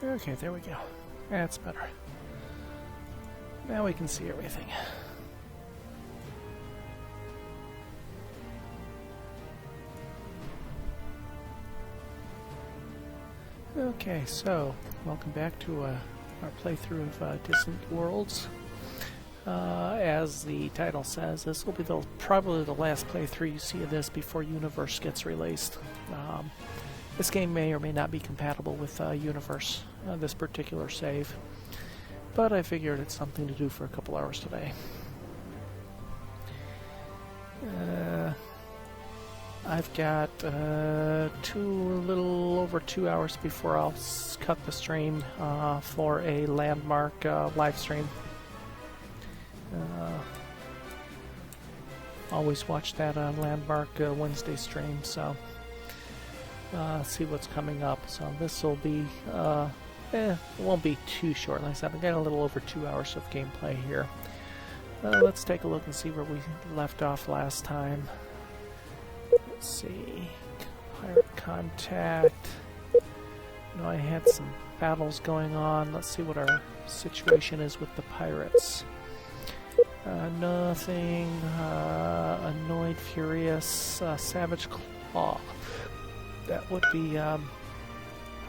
Okay, there we go. That's better. Now we can see everything. Okay, so welcome back to our playthrough of Distant Worlds. As the title says, this will be probably the last playthrough you see of this before Universe gets released. This game may or may not be compatible with Universe, this particular save, but I figured it's something to do for a couple hours today. I've got a little over 2 hours before I'll cut the stream for a Landmark live stream. Always watch that Landmark Wednesday stream, so see what's coming up. So this will be, it won't be too short. Like I said, I've got a little over 2 hours of gameplay here. Let's take a look and see where we left off last time. Let's see, pirate contact. No, I had some battles going on. Let's see what our situation is with the pirates. Nothing. Annoyed, furious, savage claw. That would be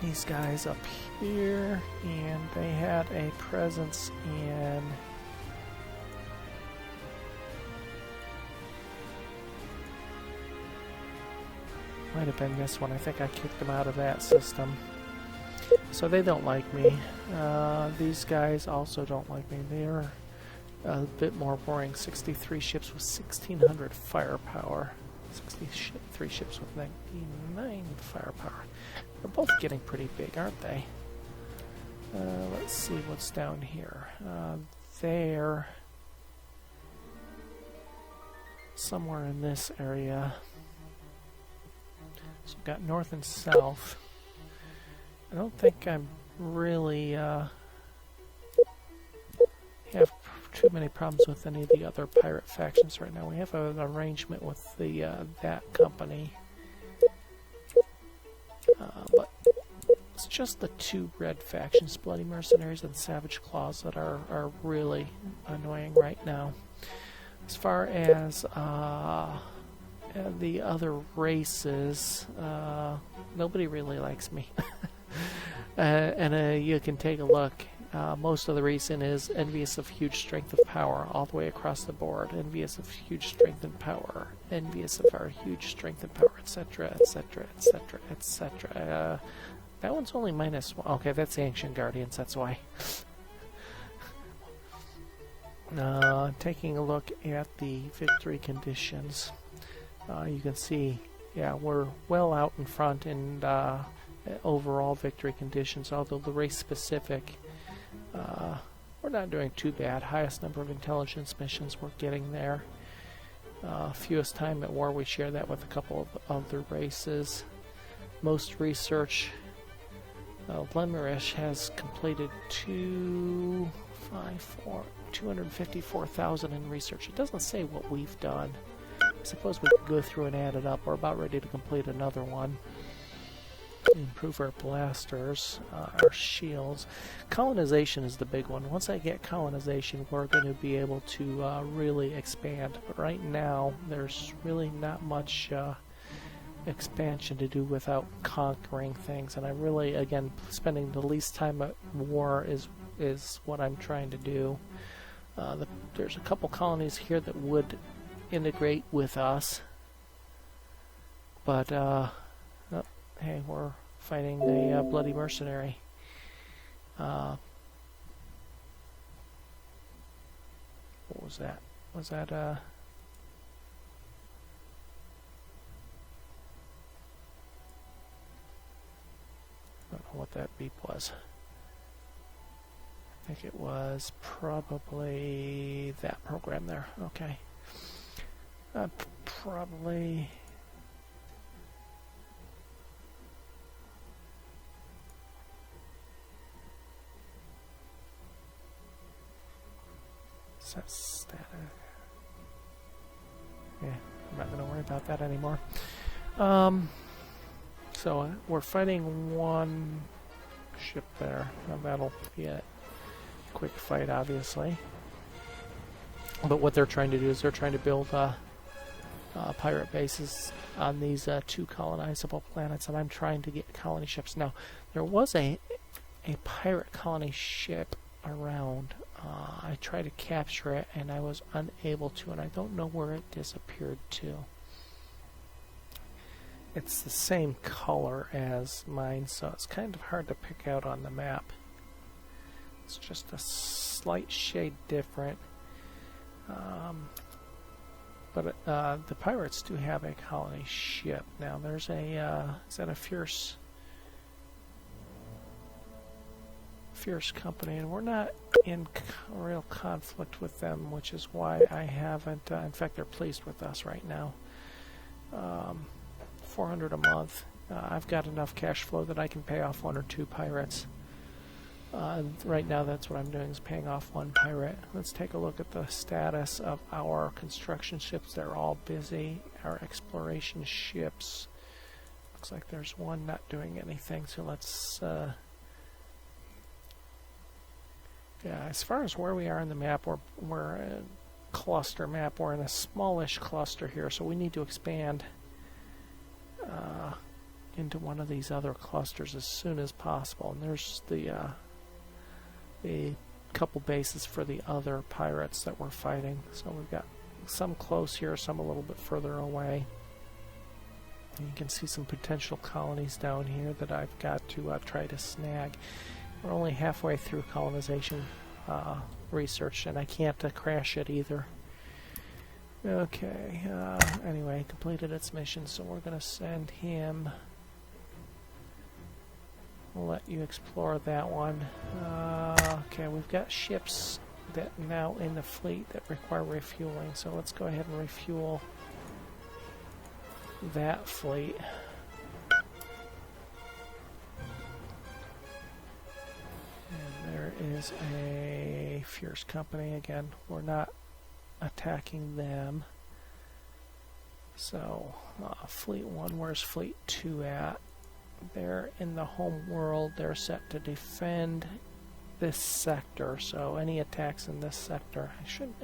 these guys up here, and they had a presence in. Might have been this one. I think I kicked them out of that system. So they don't like me. These guys also don't like me. They're a bit more boring. 63 ships with 1,600 firepower. 63 ships with 99 firepower. They're both getting pretty big, aren't they? Let's see what's down here. They're somewhere in this area. So we've got north and south. I don't think I'm really have too many problems with any of the other pirate factions right now. We have an arrangement with the that company, but it's just the two red factions, Bloody Mercenaries and Savage Claws, that are really annoying right now. As far as the other races, nobody really likes me. And you can take a look. Most of the reason is envious of huge strength of power all the way across the board. Envious of huge strength and power. Envious of our huge strength and power, etc., etc., etc., etc. That one's only -1. Okay, that's the Ancient Guardians, that's why. Taking a look at the victory conditions. You can see, yeah, we're well out in front in overall victory conditions, although the race-specific, we're not doing too bad. Highest number of intelligence missions, we're getting there. Fewest time at war, we share that with a couple of other races. Most research, Lemurish has completed 254,000 in research. It doesn't say what we've done. I suppose we could go through and add it up. We're about ready to complete another one. Improve our blasters, our shields. Colonization is the big one. Once I get colonization, we're going to be able to really expand. But right now, there's really not much expansion to do without conquering things. And I really, again, spending the least time at war is what I'm trying to do. There's a couple colonies here that would integrate with us, but hey, we're fighting the Bloody Mercenary. What was that? Was that I don't know what that beep was. I think it was probably that program there. Okay. Probably. Static. Yeah, I'm not going to worry about that anymore. So we're fighting one ship there. Now that'll be a quick fight, obviously. But what they're trying to do is they're trying to build pirate bases on these 2 colonizable planets, and I'm trying to get colony ships. Now, there was a pirate colony ship around. I tried to capture it, and I was unable to, and I don't know where it disappeared to. It's the same color as mine, so it's kind of hard to pick out on the map. It's just a slight shade different. But the pirates do have a colony ship. Now there's a, is that a fierce company, and we're not in real conflict with them, which is why I haven't, in fact they're pleased with us right now. 400 a month. I've got enough cash flow that I can pay off 1 or 2 pirates. Right now that's what I'm doing, is paying off 1 pirate. Let's take a look at the status of our construction ships. They're all busy. Our exploration ships, looks like there's one not doing anything, so let's yeah, as far as where we are in the map, we're a cluster map. We're in a smallish cluster here, so we need to expand into one of these other clusters as soon as possible. And there's the couple bases for the other pirates that we're fighting. So we've got some close here, some a little bit further away. And you can see some potential colonies down here that I've got to try to snag. We're only halfway through colonization research, and I can't crash it either. Okay, anyway, completed its mission, so we're going to send him. We'll let you explore that one. Okay, we've got ships that now in the fleet that require refueling, so let's go ahead and refuel that fleet. And there is a fierce company. Again, we're not attacking them. So, Fleet 1, where's Fleet 2 at? They're in the home world. They're set to defend this sector, so any attacks in this sector,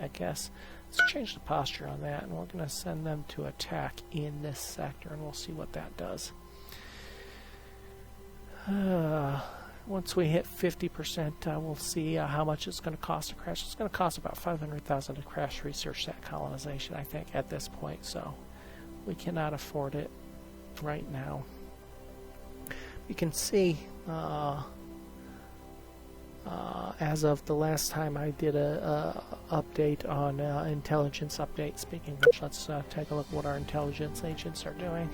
I guess, let's change the posture on that, and we're going to send them to attack in this sector, and we'll see what that does. Once we hit 50%, we'll see how much it's going to cost to crash. It's going to cost about $500,000 to crash research that colonization, I think, at this point, so we cannot afford it right now. You can see, as of the last time I did a update on intelligence update, speaking of which, let's take a look at what our intelligence agents are doing.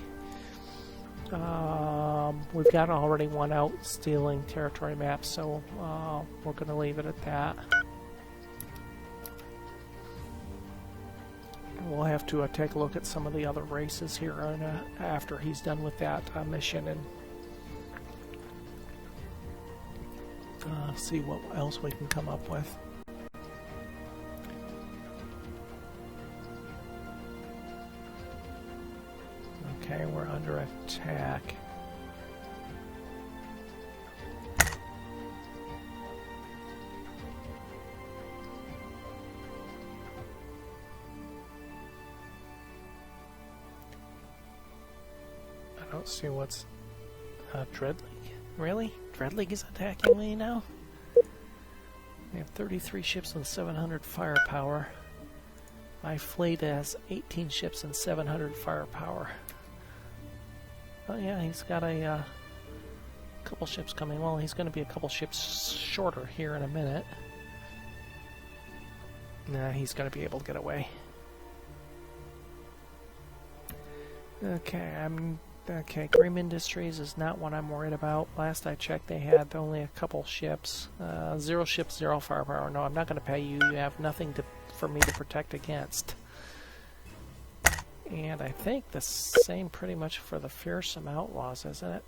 We've got already one out stealing territory maps, so we're going to leave it at that. We'll have to take a look at some of the other races here after he's done with that mission, and see what else we can come up with. Okay, we're under attack. I don't see what's Dreadleague. Really? Dreadleague is attacking me now? We have 33 ships and 700 firepower. My fleet has 18 ships and 700 firepower. Oh yeah, he's got a couple ships coming. Well, he's going to be a couple ships shorter here in a minute. Nah, he's going to be able to get away. Okay, Grim Industries is not what I'm worried about. Last I checked, they had only a couple ships. 0 ships, 0 firepower. No, I'm not going to pay you. You have nothing for me to protect against. And I think the same pretty much for the Fearsome Outlaws, isn't it?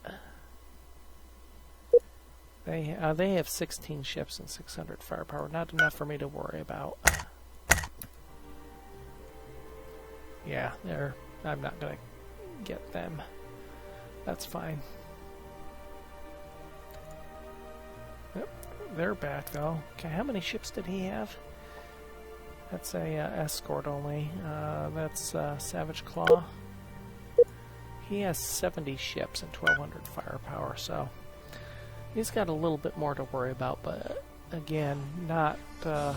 They have 16 ships and 600 firepower. Not enough for me to worry about. Yeah, I'm not going to get them. That's fine. they're back though. Okay, how many ships did he have? That's a escort only. That's Savage Claw. He has 70 ships and 1,200 firepower, so he's got a little bit more to worry about, but again, not a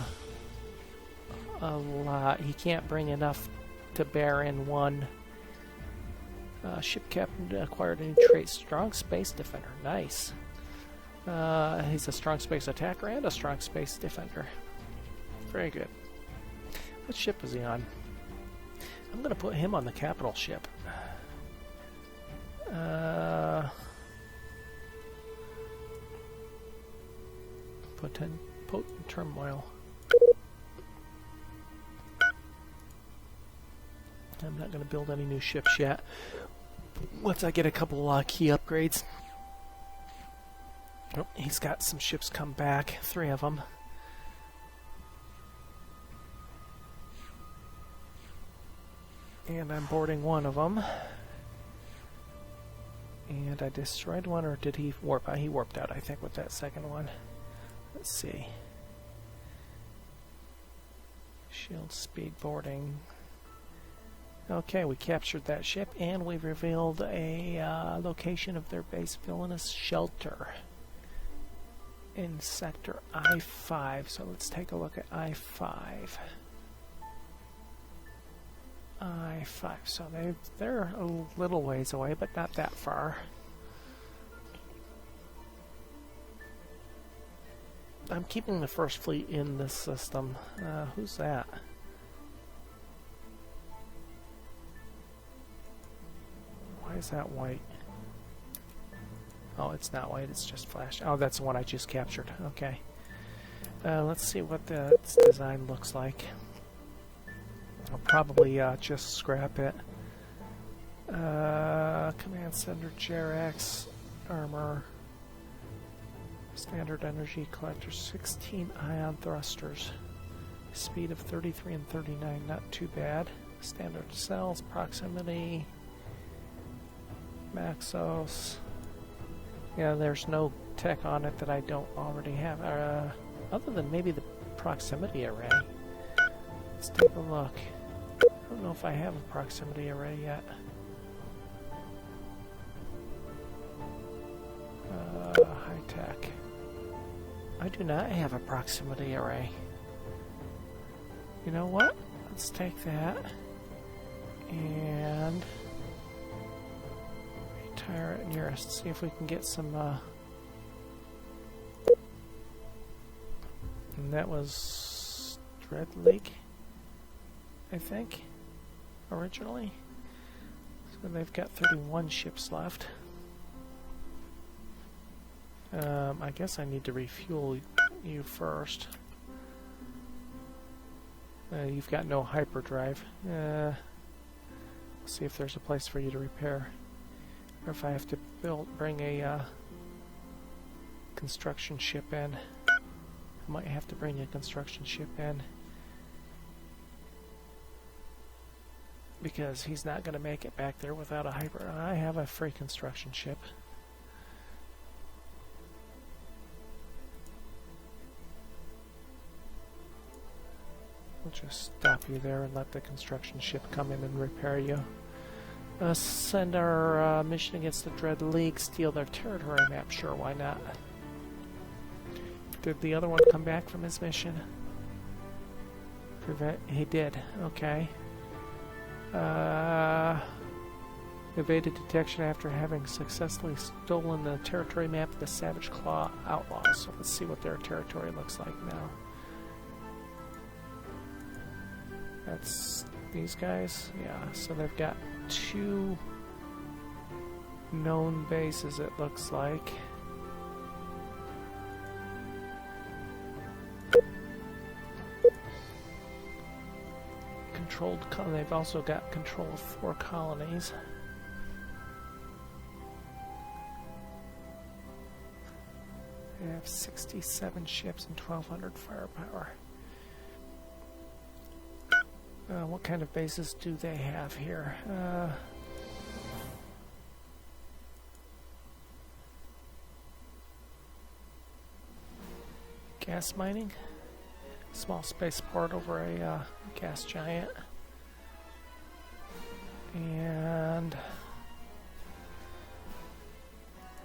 lot. He can't bring enough to bear in one. Ship captain acquired a new trait, Strong Space Defender. Nice. He's a strong space attacker and a strong space defender. Very good. What ship is he on? I'm going to put him on the capital ship. Potent Turmoil. I'm not going to build any new ships yet. Once I get a couple key upgrades. Oh, he's got some ships come back. 3 of them. And I'm boarding one of them. And I destroyed one, or did he warp out? He warped out, I think, with that second one. Let's see. Shield speed boarding. Okay, we captured that ship, and we revealed a location of their base, Villainous Shelter, in sector I-5. So let's take a look at I-5. I-5. So they're a little ways away, but not that far. I'm keeping the first fleet in this system. Who's that? Why is that white? Oh, it's not white, it's just flash. Oh, that's the one I just captured. Okay. Let's see what its design looks like. I'll probably just scrap it. Command Center, JRX, armor, standard energy collector, 16 ion thrusters, speed of 33 and 39, not too bad. Standard cells, proximity, Maxos. Yeah, there's no tech on it that I don't already have, other than maybe the proximity array. Let's take a look. I don't know if I have a proximity array yet. High tech. I do not have a proximity array. You know what? Let's take that and retire it nearest. See if we can get some. And that was Dread League, I think, originally. So they've got 31 ships left. I guess I need to refuel you first. You've got no hyperdrive. See if there's a place for you to repair. Or if I have to bring a construction ship in. I might have to bring a construction ship in. Because he's not going to make it back there without a hyper. I have a free construction ship. We'll just stop you there and let the construction ship come in and repair you. Send our mission against the Dread League, steal their territory map. Sure, why not? Did the other one come back from his mission? He did. Okay. Evaded detection after having successfully stolen the territory map of the Savage Claw Outlaws. So let's see what their territory looks like now. That's these guys? Yeah, so they've got 2 known bases, it looks like. They've also got control of 4 colonies. They have 67 ships and 1,200 firepower. What kind of bases do they have here? gas mining. Small spaceport over a gas giant. And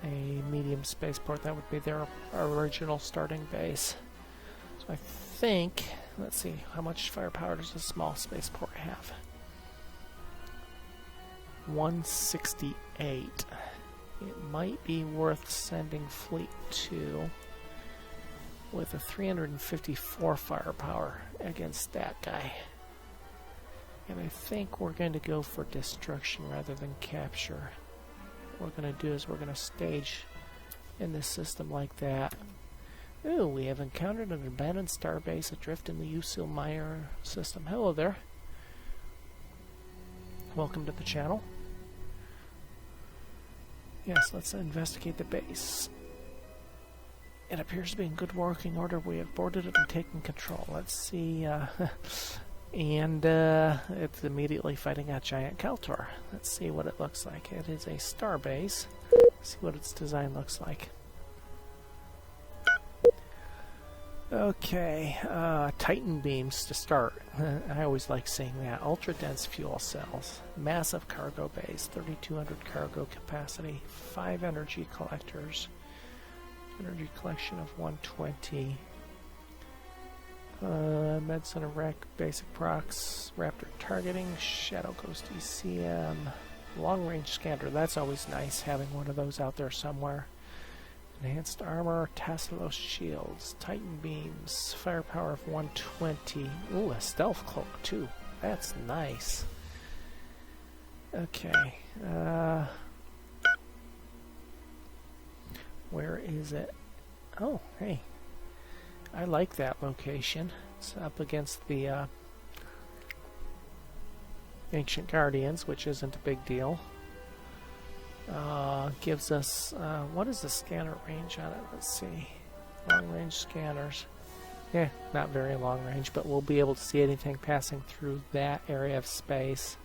a medium spaceport. That would be their original starting base. So I think, let's see, how much firepower does a small spaceport have? 168. It might be worth sending Fleet 2 with a 354 firepower against that guy. And I think we're going to go for destruction rather than capture. What we're going to do is we're going to stage in this system like that. Ooh, we have encountered an abandoned starbase adrift in the Usil Meyer system. Hello there. Welcome to the channel. Yes, let's investigate the base. It appears to be in good working order. We have boarded it and taken control. Let's see. And it's immediately fighting a giant Kaltor. Let's see what it looks like. It is a star base. See what its design looks like. Okay, Titan beams to start. I always like seeing that. Ultra dense fuel cells, massive cargo base, 3,200 cargo capacity, 5 energy collectors, energy collection of 120. Med Center Rec, basic procs, Raptor targeting, Shadow Ghost ECM, long range scanner. That's always nice having one of those out there somewhere. Enhanced armor, Tasselos shields, Titan beams, firepower of 120. Ooh, a stealth cloak too. That's nice. Okay. Where is it? Oh, hey. I like that location. It's up against the Ancient Guardians, which isn't a big deal. Gives us, what is the scanner range on it? Let's see. Long range scanners. Yeah, not very long range, but we'll be able to see anything passing through that area of space.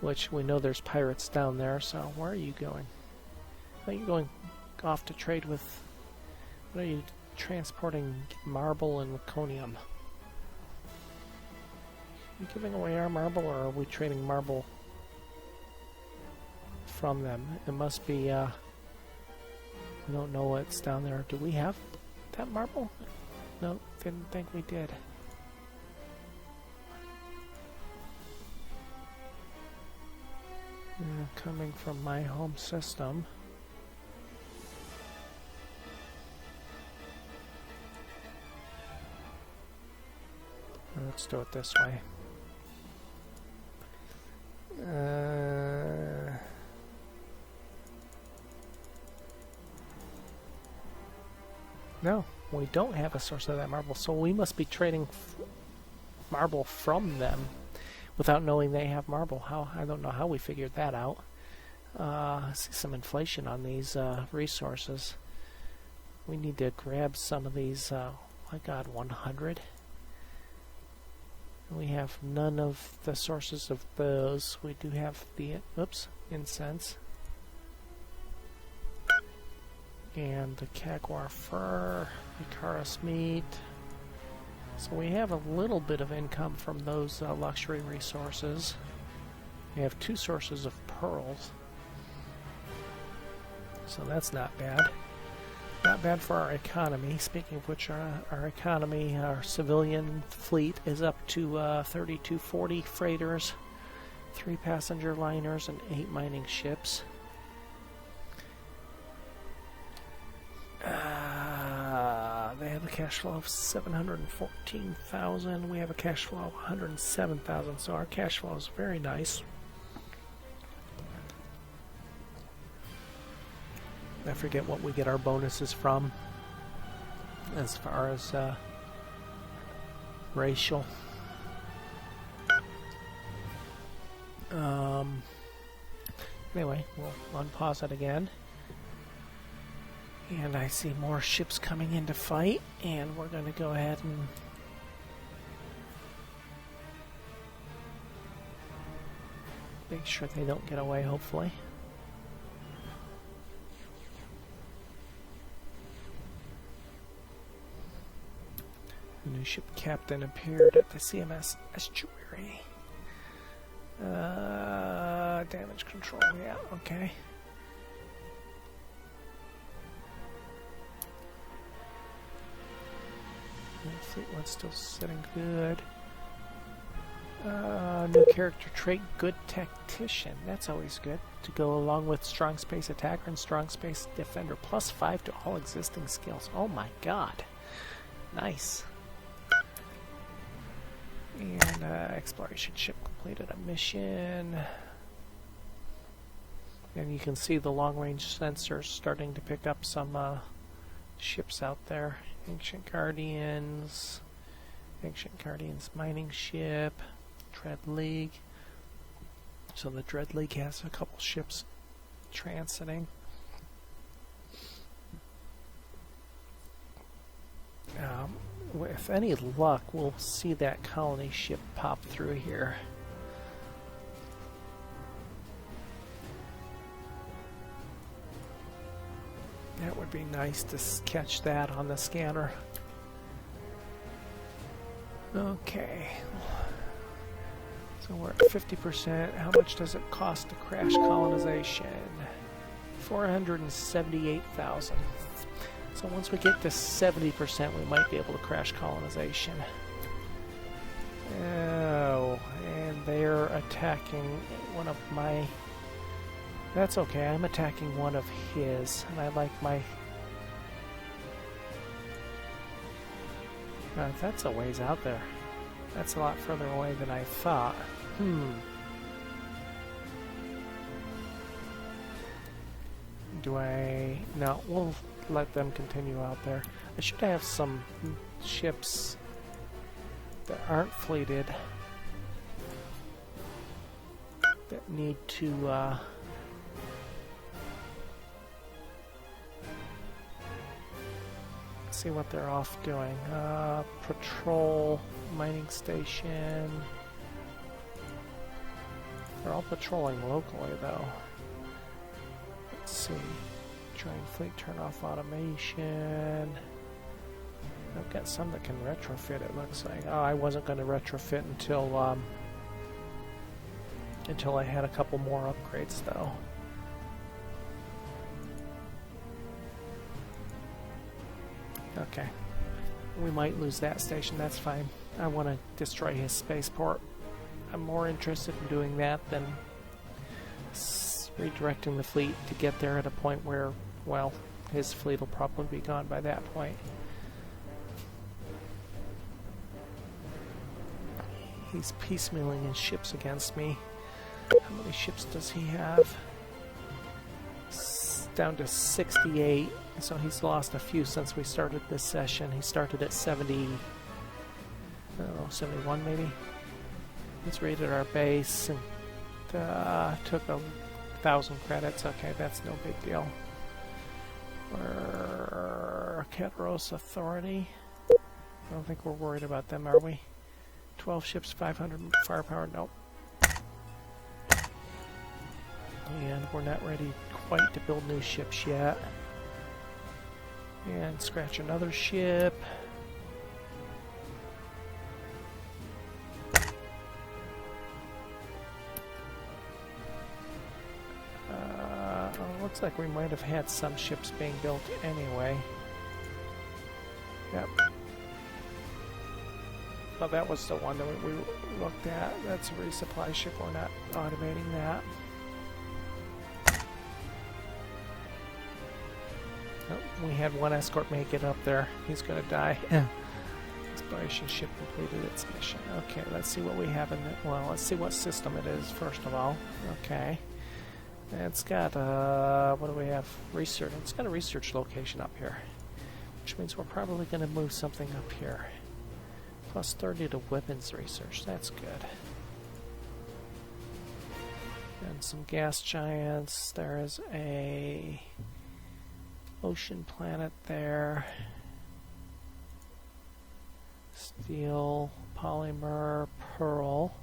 Which we know there's pirates down there, so where are you going? Are you going off to trade with... What are you transporting? Marble and Laconium. Are you giving away our marble, or are we trading marble from them? It must be, we don't know what's down there. Do we have that marble? No, didn't think we did. Coming from my home system. Let's do it this way. No, we don't have a source of that marble, so we must be trading marble from them without knowing they have marble. How? I don't know how we figured that out. I see some inflation on these resources. We need to grab some of these. My God, 100. We have none of the sources of those. We do have the, incense. And the Kagwar fur, Icarus meat. So we have a little bit of income from those luxury resources. We have 2 sources of pearls. So that's not bad. Not bad for our economy. Speaking of which, our economy, our civilian fleet is up to 3240 freighters, 3 passenger liners, and 8 mining ships. They have a cash flow of 714,000. We have a cash flow of 107,000. So our cash flow is very nice. I forget what we get our bonuses from as far as racial. Anyway, we'll unpause it again. And I see more ships coming in to fight, and we're going to go ahead and make sure they don't get away, hopefully. ship captain appeared at the CMS estuary. Damage control, yeah, okay. Fleet one's still sitting good. New character trait, good tactician. That's always good. To go along with strong space attacker and strong space defender. +5 to all existing skills. Oh my god. Nice. And exploration ship completed a mission. And you can see the long-range sensors starting to pick up some ships out there. Ancient Guardians mining ship, Dread League. So the Dread League has a couple ships transiting. With any luck, we'll see that colony ship pop through here. That would be nice to catch that on the scanner. Okay. So we're at 50%. How much does it cost to crash colonization? 478,000. So once we get to 70%, we might be able to crash colonization. Oh, and they're attacking one of my... That's okay, I'm attacking one of his, and I like my... that's a ways out there. That's a lot further away than I thought. Do I... No, we'll let them continue out there. I should have some ships that aren't fleeted that need to... see what they're off doing. Patrol, mining station. They're all patrolling locally though. Let's see. Train fleet, turn off automation. I've got some that can retrofit, it looks like. Oh, I wasn't going to retrofit until I had a couple more upgrades though. Okay. We might lose that station, that's fine. I want to destroy his spaceport. I'm more interested in doing that than redirecting the fleet to get there at a point where, well, his fleet will probably be gone by that point. He's piecemealing his ships against me. How many ships does he have? Down to 68, so he's lost a few since we started this session. He started at 70, I don't know, 71 maybe. He's raided our base and took 1,000 credits. Okay, that's no big deal. We're Keteros Authority. I don't think we're worried about them, are we? 12 ships, 500 firepower. Nope. And we're not ready quite to build new ships yet. And scratch another ship. Looks like we might have had some ships being built anyway. Yep. Oh, that was the one that we looked at. That's a resupply ship. We're not automating that. Oh, we had one escort make it up there. He's gonna die. Exploration ship completed its mission. Okay, let's see what we have in it. Well, let's see what system it is first of all. Okay. It's got what do we have? Research. It's got a research location up here, which means we're probably going to move something up here. Plus 30 to weapons research. That's good. And some gas giants. There is a ocean planet there. Steel, polymer, pearl.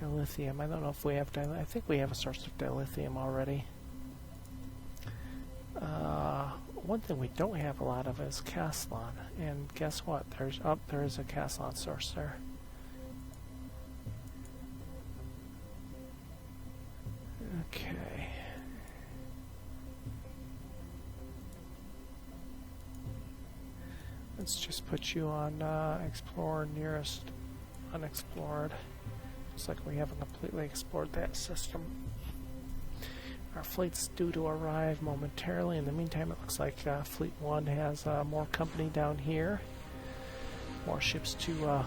Dilithium. I don't know if we have dilithium. I think we have a source of dilithium already. one thing we don't have a lot of is Caslon, and guess what? There is a Caslon source there. Okay. Let's just put you on explore nearest unexplored. Looks like we haven't completely explored that system. Our fleet's due to arrive momentarily. In the meantime, it looks like Fleet 1 has more company down here. More ships to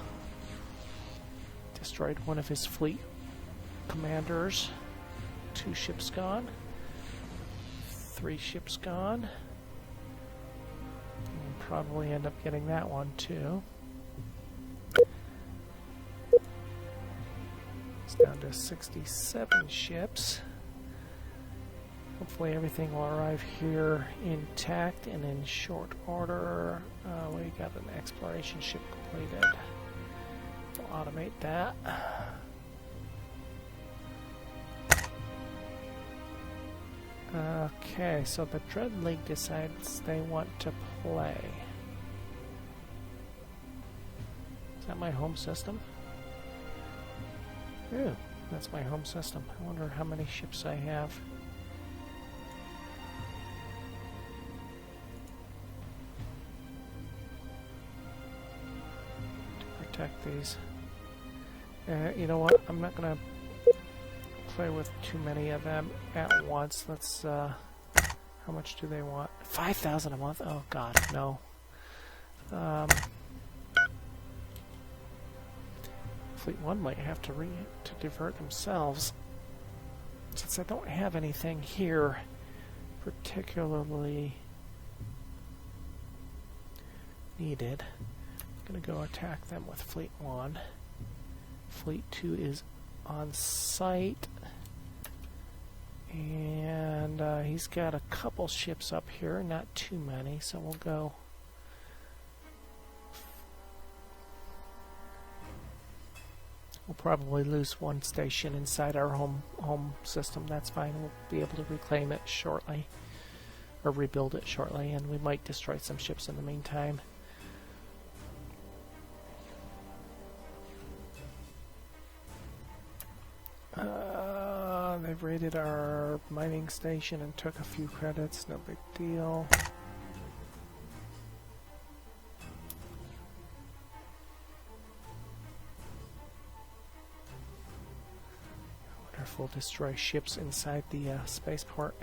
destroyed one of his fleet commanders. 2 ships gone. 3 ships gone. We'll probably end up getting that one too. It's down to 67 ships. Hopefully everything will arrive here intact and in short order. We got an exploration ship completed. We'll automate that. Okay, so the Dread League decides they want to play. Is that my home system? Ooh, that's my home system. I wonder how many ships I have. Protect these. You know what? I'm not gonna play with too many of them at once. Let's. How much do they want? 5,000 a month? Oh God, no. Fleet 1 might have to divert themselves, since I don't have anything here particularly needed. Gonna go attack them with Fleet 1. Fleet 2 is on site, and he's got a couple ships up here, not too many, so we'll go. We'll probably lose 1 station inside our home system. That's fine. We'll be able to reclaim it shortly, or rebuild it shortly, and we might destroy some ships in the meantime. They've raided our mining station and took a few credits, no big deal. I wonder if we'll destroy ships inside the spaceport.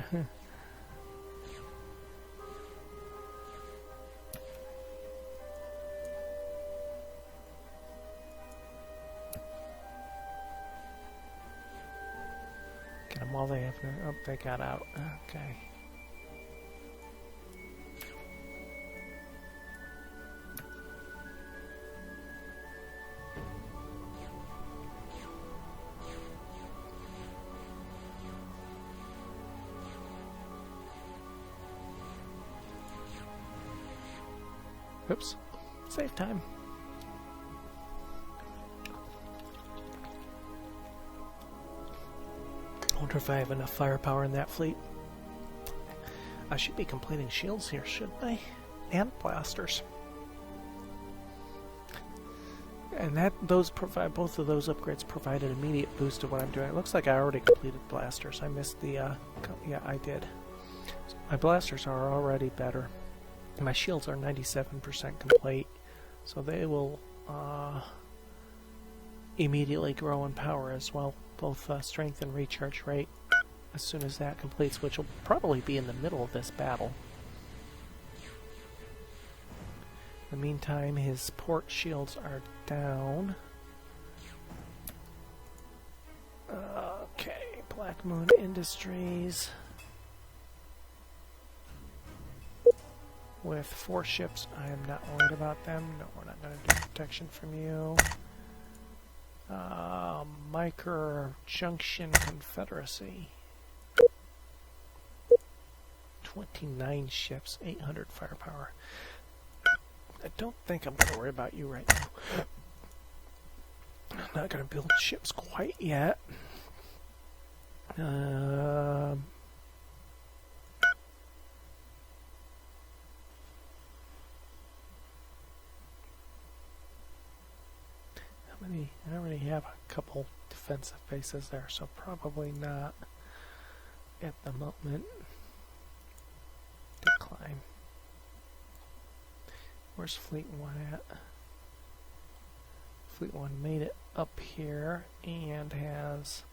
While they have oh, they got out. Okay. Oops. Save time. I wonder if I have enough firepower in that fleet. I should be completing shields here, shouldn't I? And blasters. And those provide, both of those upgrades provide an immediate boost to what I'm doing. It looks like I already completed blasters. I missed the, yeah, I did. So my blasters are already better. My shields are 97% complete, so they will immediately grow in power as well. Both strength and recharge rate as soon as that completes, which will probably be in the middle of this battle. In the meantime, his port shields are down. Okay, Black Moon Industries. With 4 ships, I am not worried about them. No, we're not going to do protection from you. Micro Junction Confederacy. 29 ships, 800 firepower. I don't think I'm going to worry about you right now. I'm not going to build ships quite yet. I already have a couple defensive bases there, so probably not at the moment. Decline. Where's Fleet 1 at? Fleet 1 made it up here and has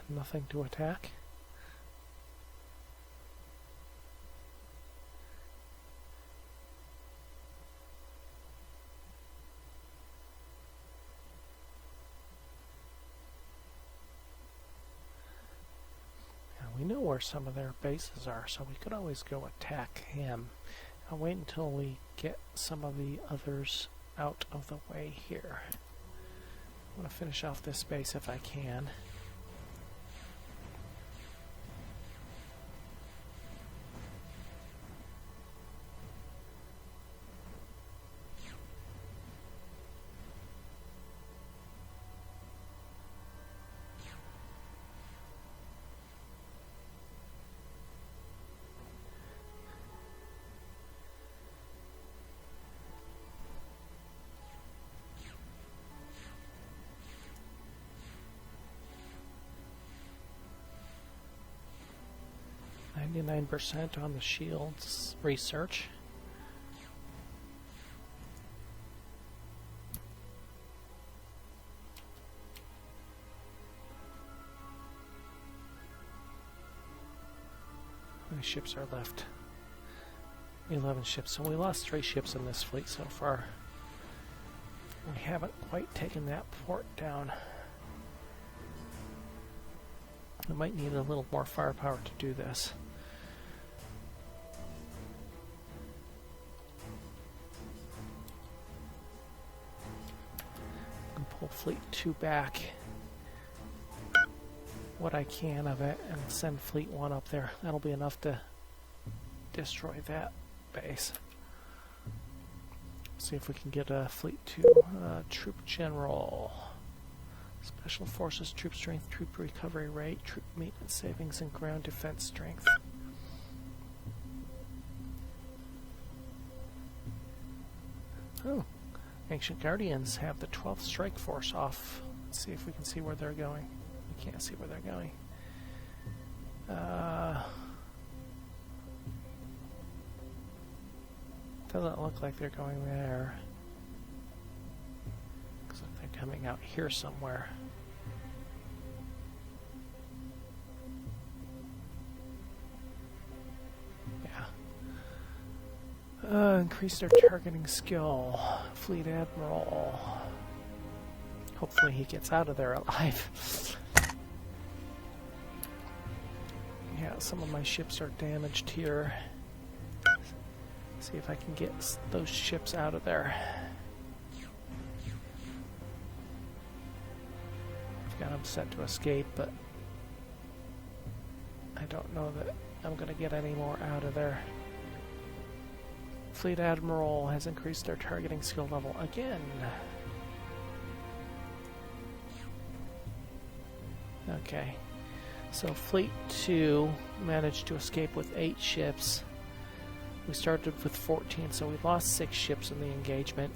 nothing to attack. We know where some of their bases are, so we could always go attack him. I'll wait until we get some of the others out of the way here. I'm going to finish off this base if I can. %, on the shields research. How many ships are left? 11 ships. So we lost 3 ships in this fleet so far. We haven't quite taken that port down. We might need a little more firepower to do this. Pull Fleet 2 back what I can of it and send Fleet 1 up there. That'll be enough to destroy that base. See if we can get a Fleet 2 Troop General. Special Forces, Troop Strength, Troop Recovery Rate, Troop Maintenance Savings, and Ground Defense Strength. Oh. Ancient Guardians have the 12th Strike Force off. Let's see if we can see where they're going. We can't see where they're going. Doesn't look like they're going there. Looks like they're coming out here somewhere. Increase their targeting skill. Fleet Admiral. Hopefully he gets out of there alive. Yeah, some of my ships are damaged here. See if I can get those ships out of there. I've got them set to escape, but I don't know that I'm going to get any more out of there. Fleet Admiral has increased their targeting skill level again. Okay, so Fleet 2 managed to escape with 8 ships. We started with 14, so we lost 6 ships in the engagement.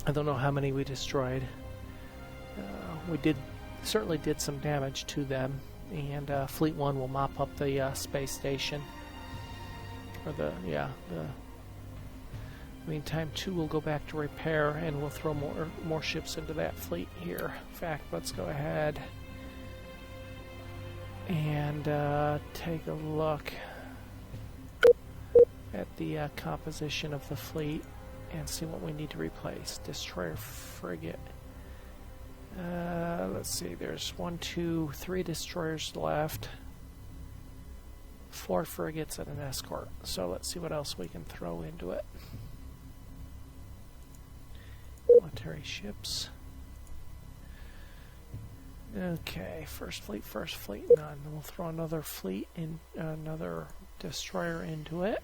I don't know how many we destroyed. We certainly did some damage to them, and Fleet 1 will mop up the space station. Or meantime, 2 will go back to repair, and we'll throw more ships into that fleet here. In fact, let's go ahead and take a look at the composition of the fleet and see what we need to replace. Destroyer frigate. Let's see, there's 1, 2, 3 destroyers left. 4 frigates and an escort. So let's see what else we can throw into it. Military ships. Okay, first fleet, none. We'll throw another fleet in, another destroyer into it.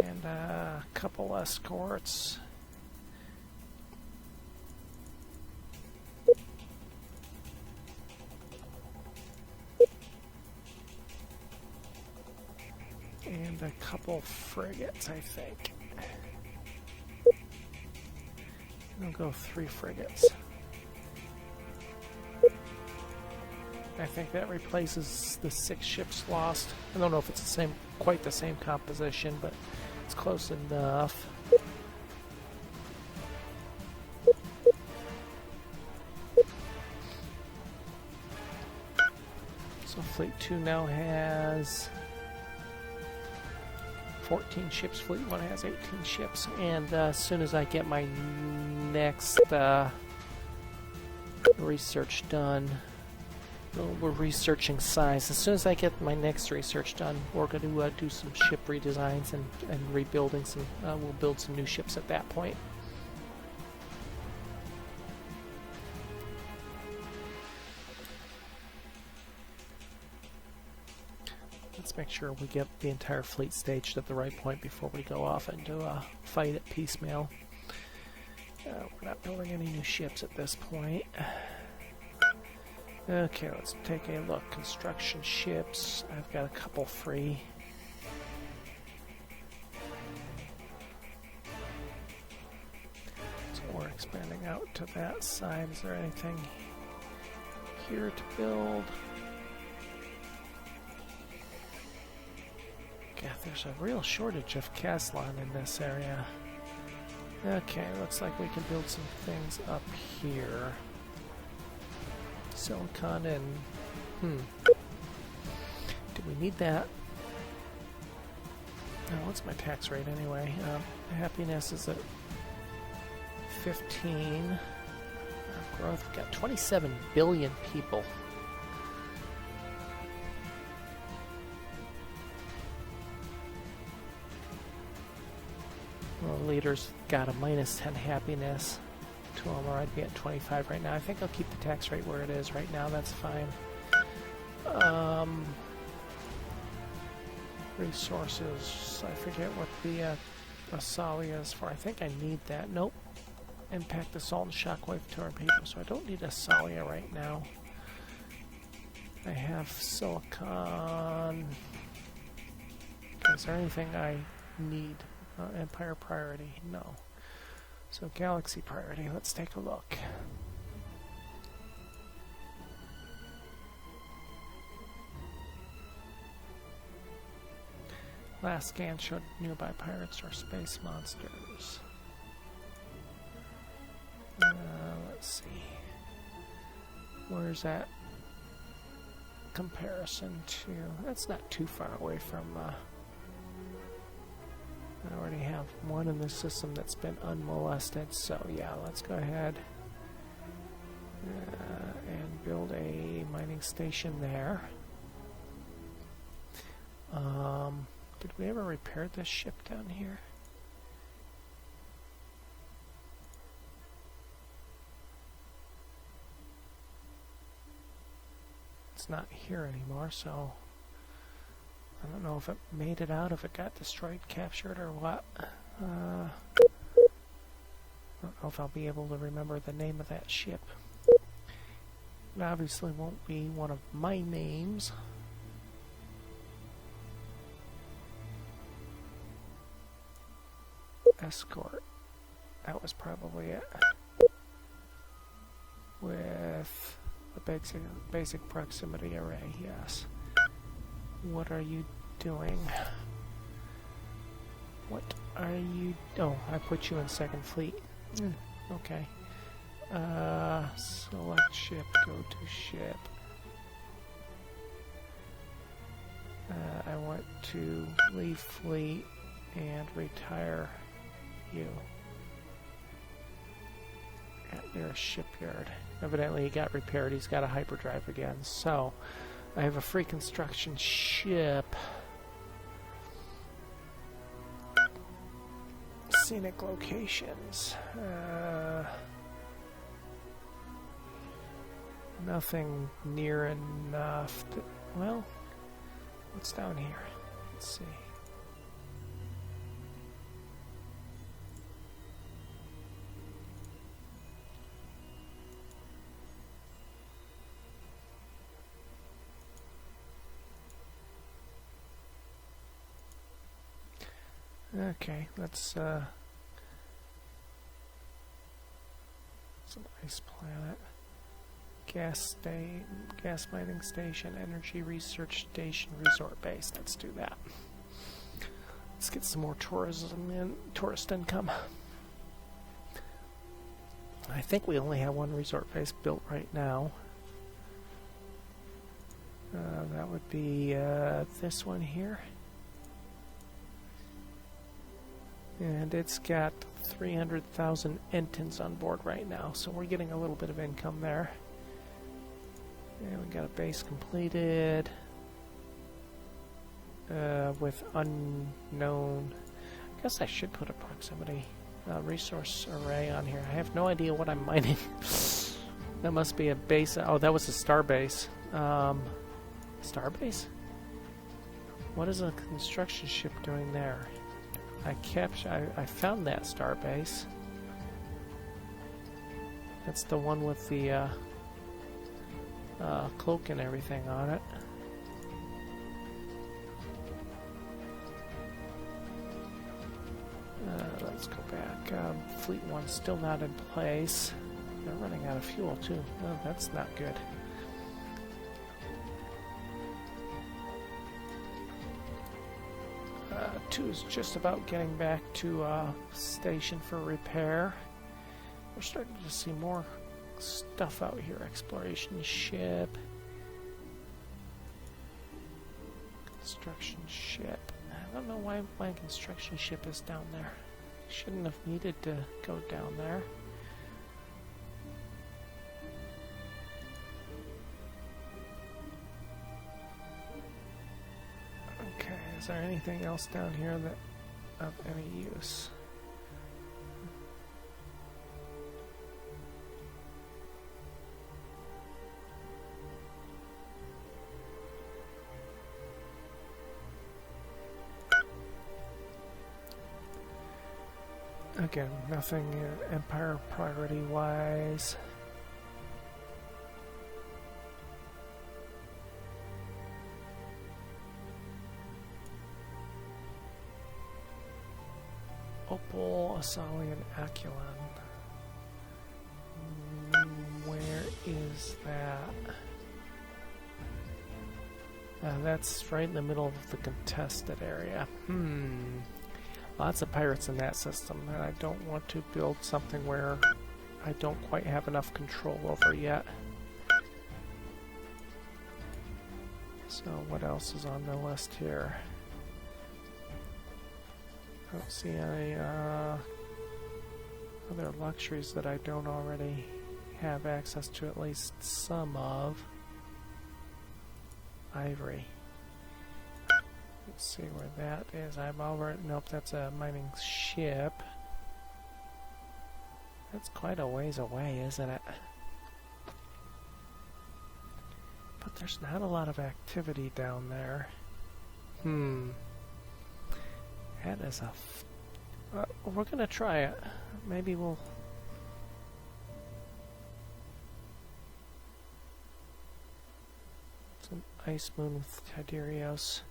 And a couple escorts. And a couple frigates, I think. I'll go 3 frigates. I think that replaces the 6 ships lost. I don't know if it's quite the same composition, but it's close enough. So Fleet 2 now has 14 ships. Fleet 1 has 18 ships. And as soon as I get my next research done, we're researching size. As soon as I get my next research done, we're going to do some ship redesigns and rebuilding some. We'll build some new ships at that point. Let's make sure we get the entire fleet staged at the right point before we go off and do a fight at piecemeal. We're not building any new ships at this point. Okay, let's take a look. Construction ships. I've got a couple free. So we're expanding out to that side. Is there anything here to build? God, there's a real shortage of Caslan in this area. Okay, looks like we can build some things up here. Silicon and... Do we need that? What's my tax rate anyway? Happiness is at 15. Our growth, we've got 27 billion people. Well, leaders got a minus 10 happiness to them, or I'd be at 25 right now. I think I'll keep the tax rate where it is right now. That's fine. Resources. I forget what the Asalia is for. I think I need that. Nope. Impact, assault, and shockwave to our people. So I don't need Asalia right now. I have silicon. Okay, is there anything I need? Empire priority? No. So galaxy priority. Let's take a look. Last scan showed nearby pirates or space monsters. Let's see. Where's that comparison to? That's not too far away from... I already have one in the system that's been unmolested, so yeah, let's go ahead and build a mining station there. Did we ever repair this ship down here? It's not here anymore, so I don't know if it made it out, if it got destroyed, captured, or what. I don't know if I'll be able to remember the name of that ship. It obviously won't be one of my names. Escort. That was probably it. With the basic proximity array, yes. What are you doing? What are you... Oh, I put you in second fleet. Okay. Select ship, go to ship. I want to leave fleet and retire you at nearest shipyard. Evidently he got repaired. He's got a hyperdrive again. So I have a free construction ship. Scenic locations. Nothing near enough to... Well, what's down here? Let's see. Okay, let's it's an ice planet. Gas mining station, energy research station, resort base. Let's do that. Let's get some more tourist income. I think we only have one resort base built right now. That would be this one here. And it's got 300,000 Entons on board right now, so we're getting a little bit of income there. And we got a base completed with unknown. I guess I should put a proximity resource array on here. I have no idea what I'm mining. That must be a base. Oh, that was a star base. Star base? What is a construction ship doing there? I found that star base. That's the one with the cloak and everything on it. Let's go back. Fleet 1's still not in place. They're running out of fuel too. Well, that's not good. Two is just about getting back to station for repair. We're starting to see more stuff out here. Exploration ship. Construction ship. I don't know why my construction ship is down there. Shouldn't have needed to go down there. Okay, is there anything else down here that of any use? Again, nothing Empire priority-wise. Opal, Asali, and Aculon. Where is that? That's right in the middle of the contested area. Lots of pirates in that system, and I don't want to build something where I don't quite have enough control over yet. So what else is on the list here? I don't see any other luxuries that I don't already have access to, at least some of. Ivory. Let's see where that is. I'm over. Nope, that's a mining ship. That's quite a ways away, isn't it? But there's not a lot of activity down there. That is a... we're gonna try it. Maybe we'll... It's an ice moon with Tiberios.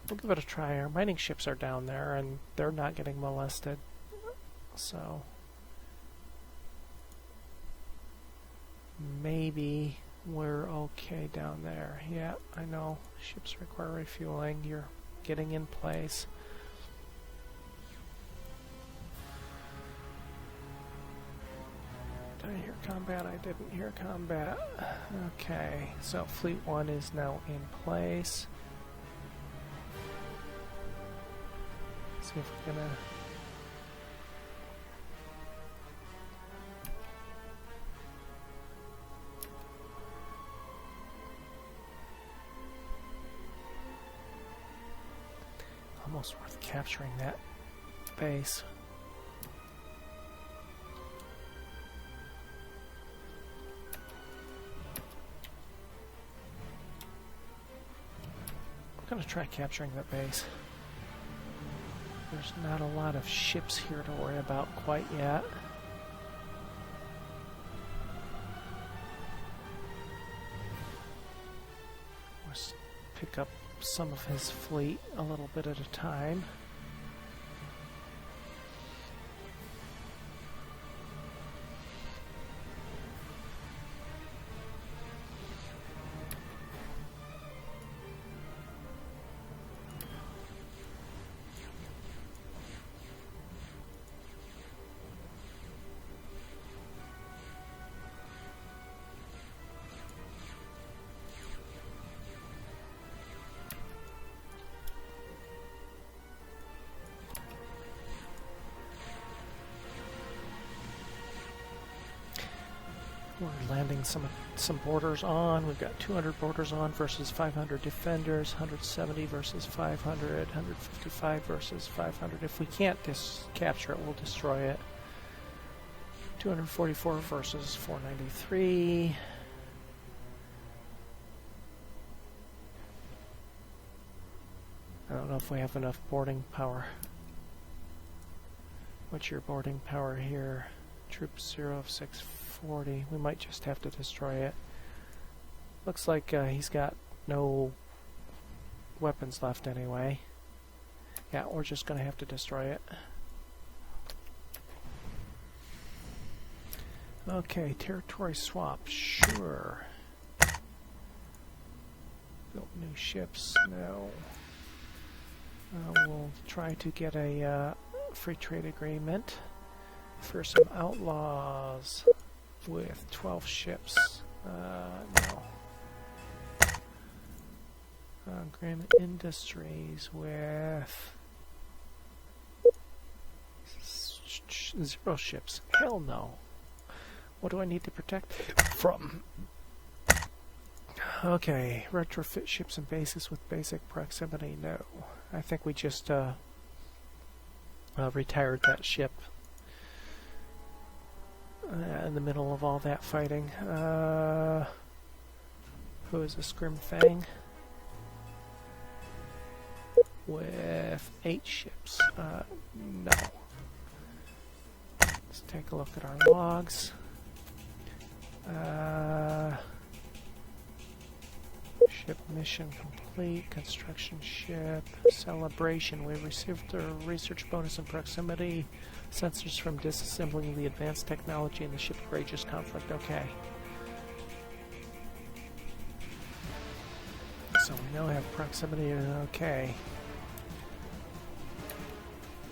We'll give it a try. Our mining ships are down there, and they're not getting molested. So... maybe we're okay down there. Yeah, I know. Ships require refueling. You're getting in place. Did I hear combat? I didn't hear combat. Okay, so Fleet 1 is now in place. Let's see if we're gonna... almost worth capturing that base. I'm gonna try capturing that base. There's not a lot of ships here to worry about quite yet. Let's pick up some of his fleet a little bit at a time. landing some borders on. We've got 200 borders on versus 500 defenders, 170 versus 500, 155 versus 500. If we can't capture it, we'll destroy it. 244 versus 493. I don't know if we have enough boarding power. What's your boarding power here? Troop 0 of 640. We might just have to destroy it. Looks like he's got no weapons left anyway. Yeah, we're just going to have to destroy it. Okay, territory swap. Sure. Build new ships. No. We'll try to get a free trade agreement for some outlaws with 12 ships. No. Agreement Industries with 0 ships. Hell no. What do I need to protect from? Okay, retrofit ships and bases with basic proximity. No. I think we just retired that ship in the middle of all that fighting. Who is this Grimfang? With 8 ships. No. Let's take a look at our logs. Ship mission complete. Construction ship. Celebration. We received a research bonus in proximity. Sensors from disassembling the advanced technology in the ship Courageous Conflict. Okay. So we now have proximity. Okay.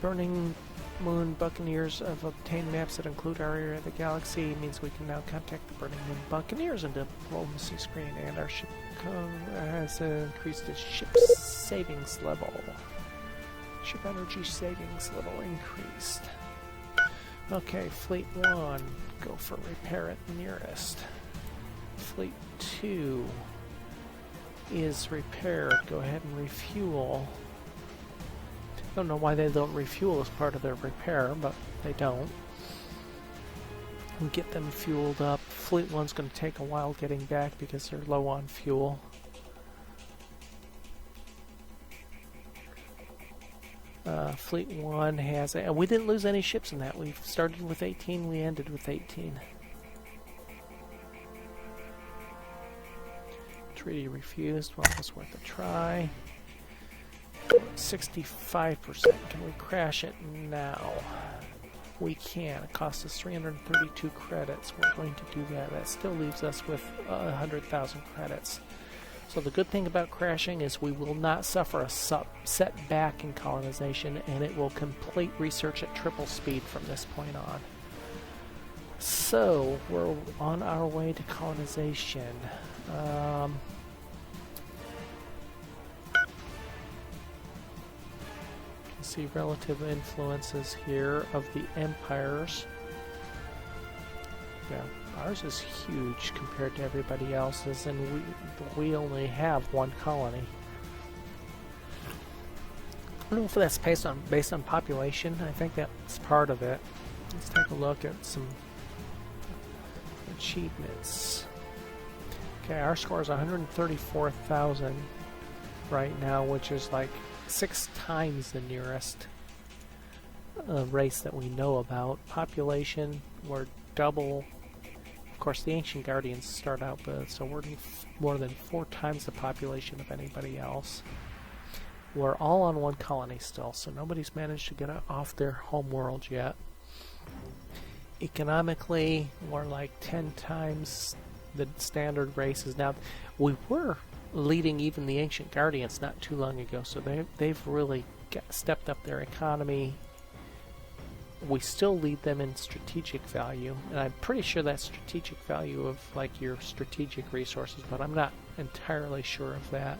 Burning Moon Buccaneers have obtained maps that include our area of the galaxy. It means we can now contact the Burning Moon Buccaneers in the diplomacy screen, and our ship has increased its ship savings level. Ship energy savings level increased. Okay, Fleet 1, go for repair at nearest. Fleet 2 is repaired. Go ahead and refuel. Don't know why they don't refuel as part of their repair, but they don't. And get them fueled up. Fleet 1's going to take a while getting back because they're low on fuel. Fleet 1 has... we didn't lose any ships in that. We started with 18, we ended with 18. Treaty refused. Well, it was worth a try. 65%. Can we crash it now? We can. It costs us 332 credits. We're going to do that. That still leaves us with 100,000 credits. So the good thing about crashing is we will not suffer a setback in colonization, and it will complete research at triple speed from this point on. So we're on our way to colonization. See relative influences here of the empires. Yeah, ours is huge compared to everybody else's, and we only have one colony. I don't know if that's based on population. I think that's part of it. Let's take a look at some achievements. Okay, our score is 134,000 right now, which is like 6 times the nearest race that we know about. Population, we're double. Of course, the Ancient Guardians start out with, so we're more than 4 times the population of anybody else. We're all on one colony still, so nobody's managed to get off their home world yet. Economically, we're like 10 times the standard races. Now, we were leading even the Ancient Guardians not too long ago, so they've really stepped up their economy. We still lead them in strategic value, and I'm pretty sure that's strategic value of like your strategic resources, but I'm not entirely sure of that.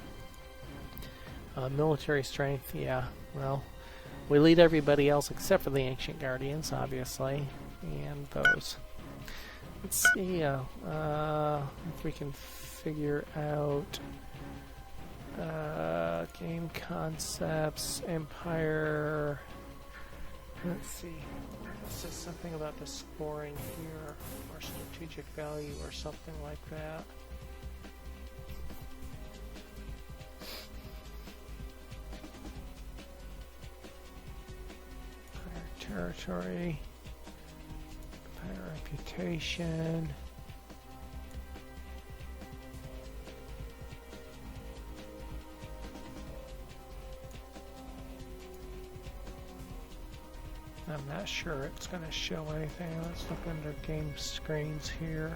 Military strength, yeah, well, we lead everybody else except for the Ancient Guardians, obviously, and those. Let's see if we can figure out game concepts, empire. Let's see. It says something about the scoring here, or strategic value, or something like that. Empire territory, empire reputation. I'm not sure it's going to show anything. Let's look under game screens here.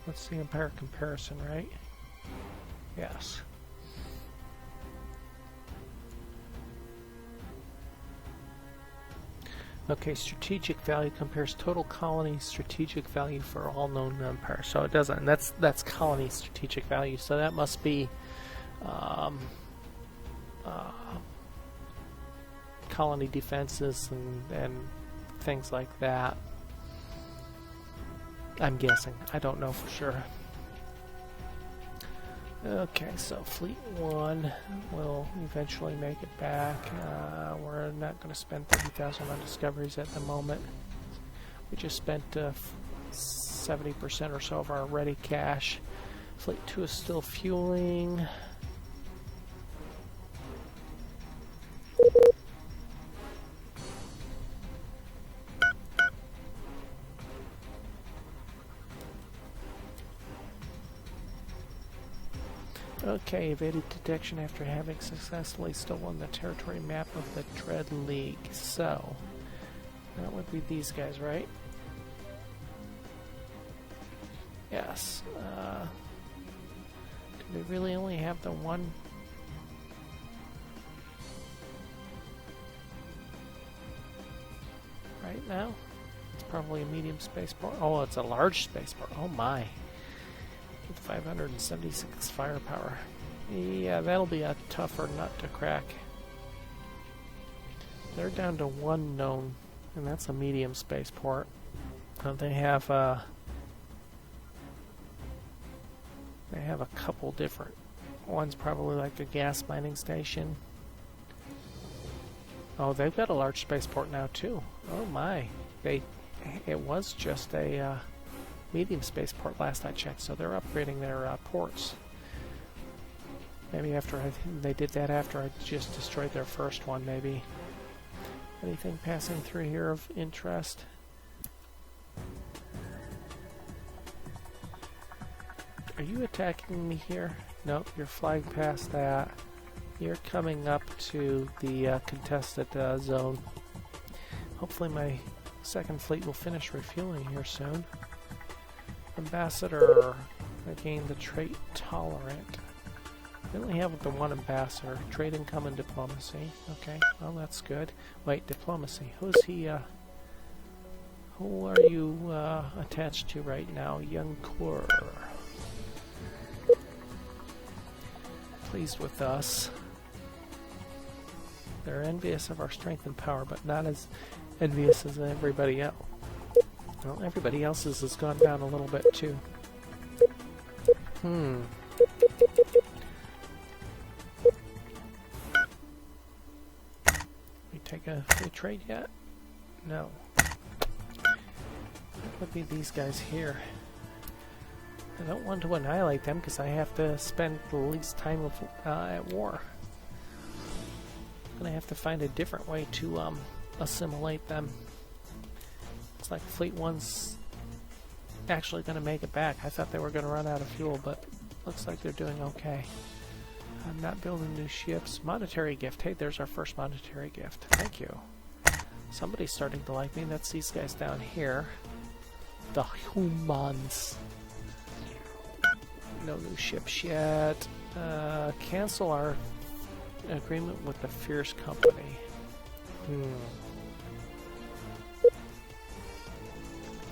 Let's see, empire comparison, right? Yes. Okay, strategic value compares total colony strategic value for all known empires. So it doesn't. That's colony strategic value. So that must be colony defenses and things like that. I'm guessing. I don't know for sure. Okay, so Fleet 1 will eventually make it back. We're not going to spend 30,000 on discoveries at the moment. We just spent 70% or so of our ready cash. Fleet 2 is still fueling. Okay, evaded detection after having successfully stolen the territory map of the Dread League. So, that would be these guys, right? Yes. Do we really only have the one? Right now? It's probably a medium spaceport. Oh, it's a large spaceport. Oh my. 576 firepower. Yeah, that'll be a tougher nut to crack. They're down to one known, and that's a medium spaceport. They have a couple different ones, probably like a gas mining station. Oh, they've got a large spaceport now too. Oh my, it was just a medium spaceport last I checked, so they're upgrading their ports. Maybe after they did that after I just destroyed their first one, maybe. Anything passing through here of interest? Are you attacking me here? Nope, you're flying past that. You're coming up to the contested zone. Hopefully my second fleet will finish refueling here soon. Ambassador, I gained the trait tolerant. We only have the one ambassador. Trade income and diplomacy. Okay, well that's good. Wait, diplomacy. Who's he? Who are you attached to right now? Young Kur. Pleased with us. They're envious of our strength and power, but not as envious as everybody else. Well, everybody else's has gone down a little bit too. We take a free trade yet? No. That would be these guys here. I don't want to annihilate them because I have to spend the least time at war. I'm gonna have to find a different way to assimilate them. Looks like Fleet 1's actually going to make it back. I thought they were going to run out of fuel, but looks like they're doing okay. I'm not building new ships. Monetary gift. Hey, there's our first monetary gift. Thank you. Somebody's starting to like me. That's these guys down here. The humans. No new ships yet. Cancel our agreement with the Fierce Company.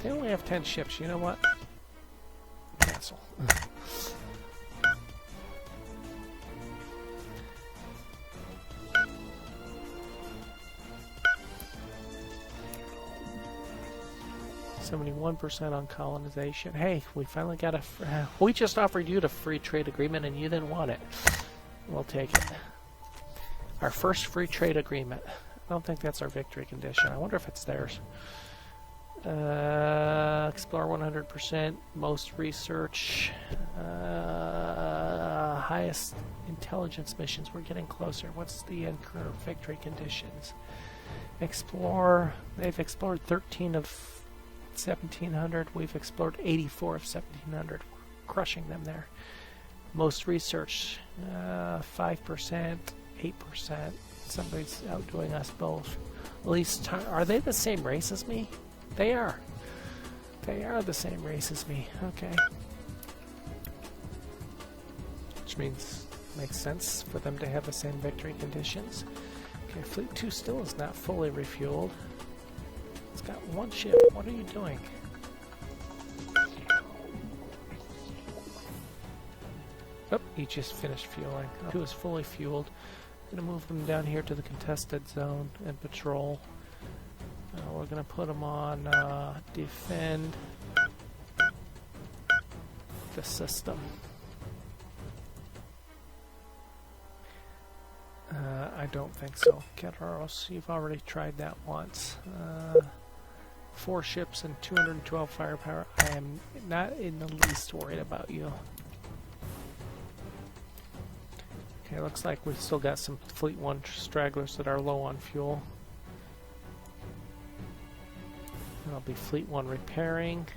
They only have 10 ships. You know what? Cancel. 71% on colonization. Hey, we finally got a... we just offered you the free trade agreement and you didn't want it. We'll take it. Our first free trade agreement. I don't think that's our victory condition. I wonder if it's theirs. Explore 100%. Most research. Highest intelligence missions. We're getting closer. What's the end current victory conditions? Explore. They've explored 13 of 1,700. We've explored 84 of 1,700. We're crushing them there. Most research. 5%. 8%. Somebody's outdoing us both. At least, are they the same race as me? They are. They are the same race as me. Okay. Which means makes sense for them to have the same victory conditions. Okay, Fleet 2 still is not fully refueled. It's got one ship. What are you doing? Oh, he just finished fueling. 2 is fully fueled. I'm going to move them down here to the contested zone and patrol. We're going to put them on defend the system. I don't think so. Kataros, you've already tried that once. 4 ships and 212 firepower. I am not in the least worried about you. Okay, looks like we've still got some Fleet 1 stragglers that are low on fuel. That'll be Fleet 1 repairing.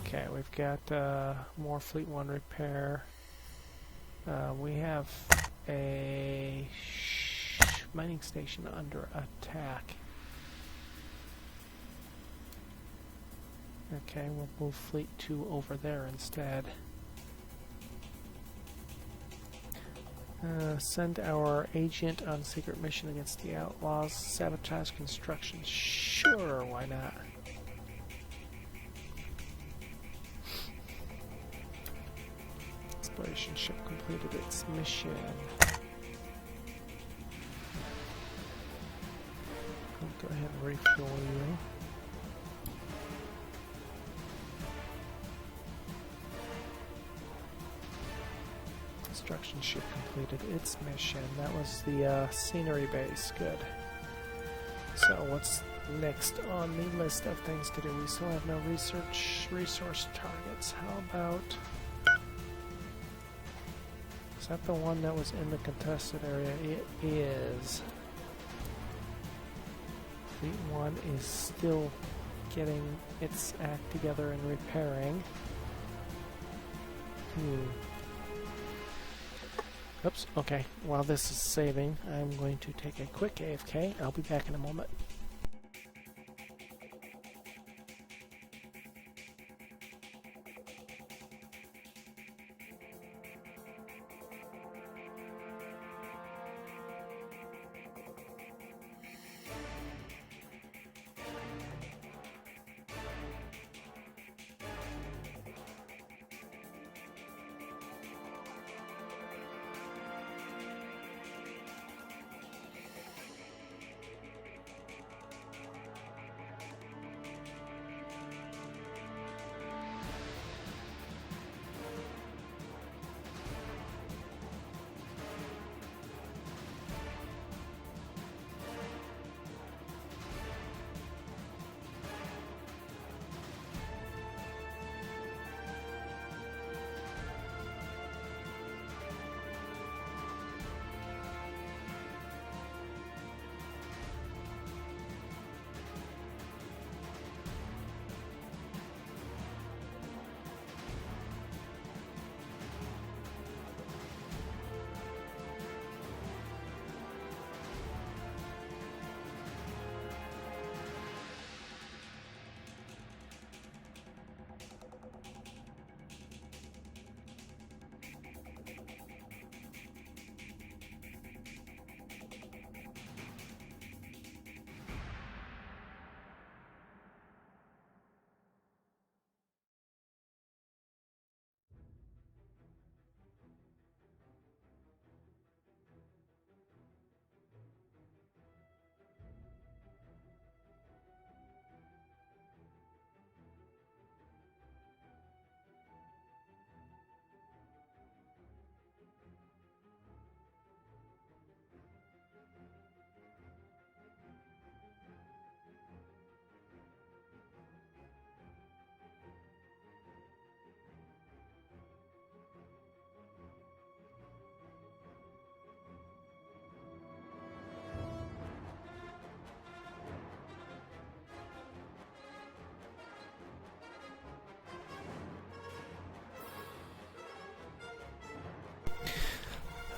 Okay, we've got more Fleet 1 repair. We have a mining station under attack. Okay, we'll move Fleet 2 over there instead. Send our agent on secret mission against the outlaws. Sabotage construction. Sure, why not? Exploration ship completed its mission. I'll go ahead and refuel you. Construction ship completed its mission. That was the scenery base. Good. So what's next on the list of things to do? We still have no resource targets. How about... is that the one that was in the contested area? It is. Fleet 1 is still getting its act together and repairing. Oops, okay. While this is saving, I'm going to take a quick AFK. I'll be back in a moment.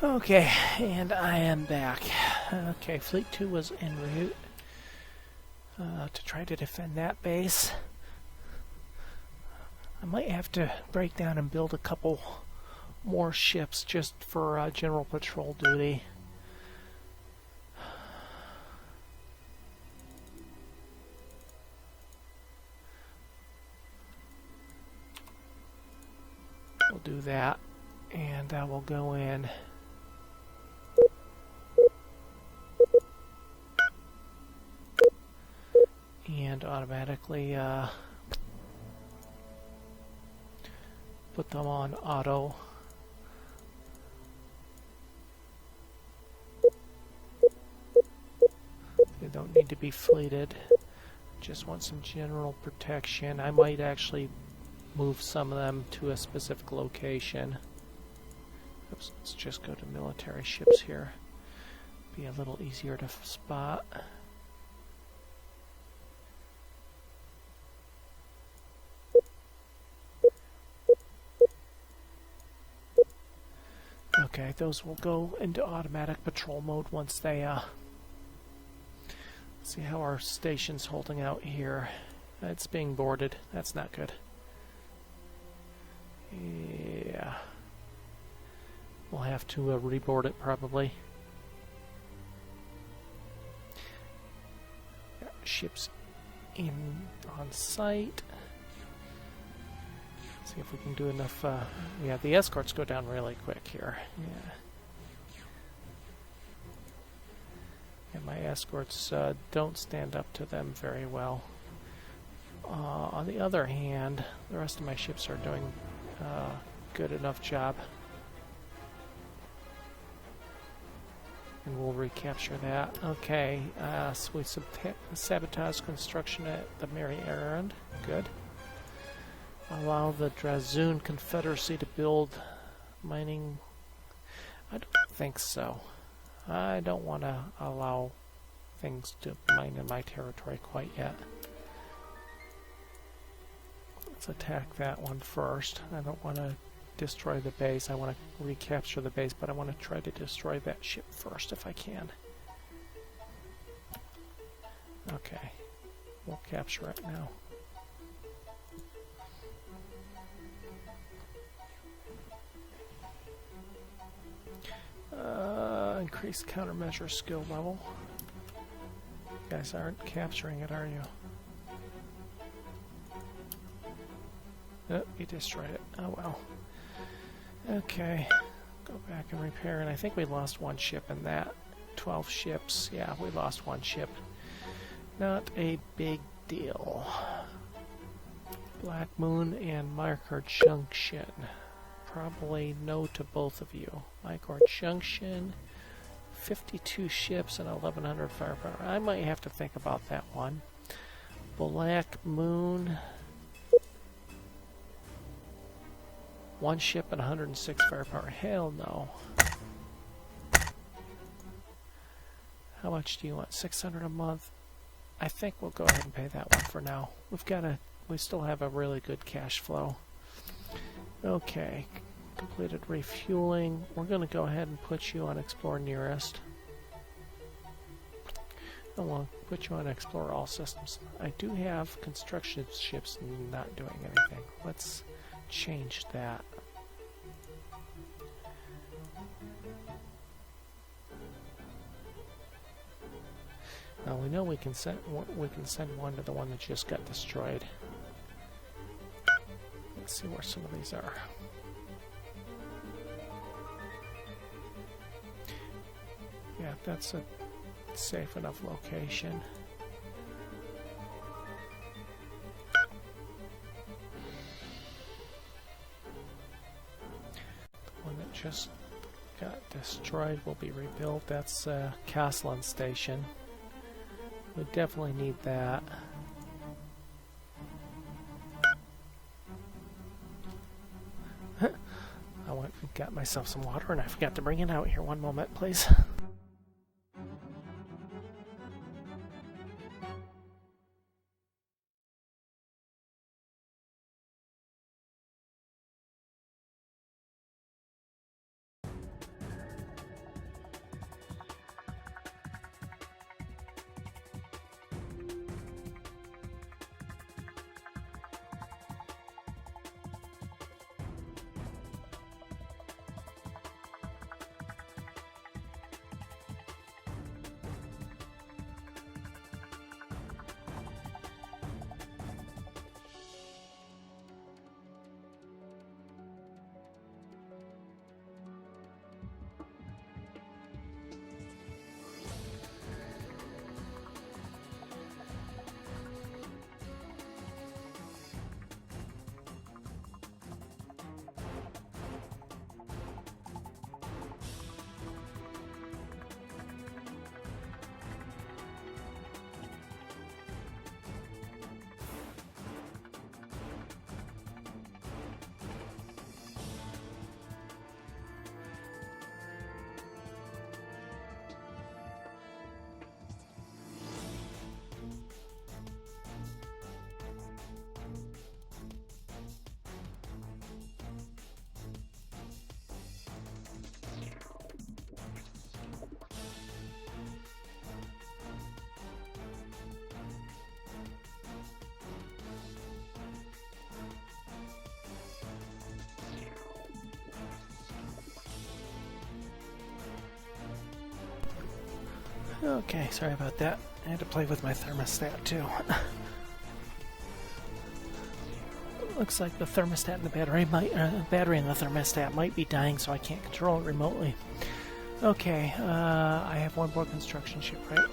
Okay, and I am back. Okay, Fleet 2 was en route to try to defend that base. I might have to break down and build a couple more ships just for general patrol duty. We'll do that, and I will go in. And automatically put them on auto. They don't need to be fleeted. Just want some general protection. I might actually move some of them to a specific location. Oops, let's just go to military ships here. Be a little easier to spot. Okay, those will go into automatic patrol mode once they see how our station's holding out here. It's being boarded. That's not good. Yeah. We'll have to reboard it probably. Got ships on site. See if we can do enough. Yeah, the escorts go down really quick here. Yeah. And my escorts don't stand up to them very well. On the other hand, the rest of my ships are doing a good enough job. And we'll recapture that. Okay, so we sabotage construction at the Mary Errand. Good. Allow the Drazoon Confederacy to build mining. I don't think so. I don't want to allow things to mine in my territory quite yet. Let's attack that one first. I don't want to destroy the base. I want to recapture the base, but I want to try to destroy that ship first if I can. Okay. We'll capture it now. Increase countermeasure skill level. You guys aren't capturing it, are you? Oh, you destroyed it. Oh well. Okay. Go back and repair. And I think we lost one ship in that. 12 ships. Yeah, we lost one ship. Not a big deal. Black Moon and Mycor Junction. Probably no to both of you. Mycor Junction, 52 ships and 1,100 firepower. I might have to think about that one. Black Moon, 1 ship and 106 firepower. Hell no. How much do you want? 600 a month? I think we'll go ahead and pay that one for now. We still have a really good cash flow. Okay, completed refueling. We're going to go ahead and put you on Explore Nearest. And we'll put you on Explore All Systems. I do have construction ships not doing anything. Let's change that. Now we know we can send one to the one that just got destroyed. Let's see where some of these are. Yeah, that's a safe enough location. The one that just got destroyed will be rebuilt. That's Castellan Station. We definitely need that. I went and got myself some water and I forgot to bring it out here. One moment, please. Okay, sorry about that. I had to play with my thermostat too. Looks like the thermostat and the battery battery in the thermostat might be dying, so I can't control it remotely. Okay, I have one more construction ship, right?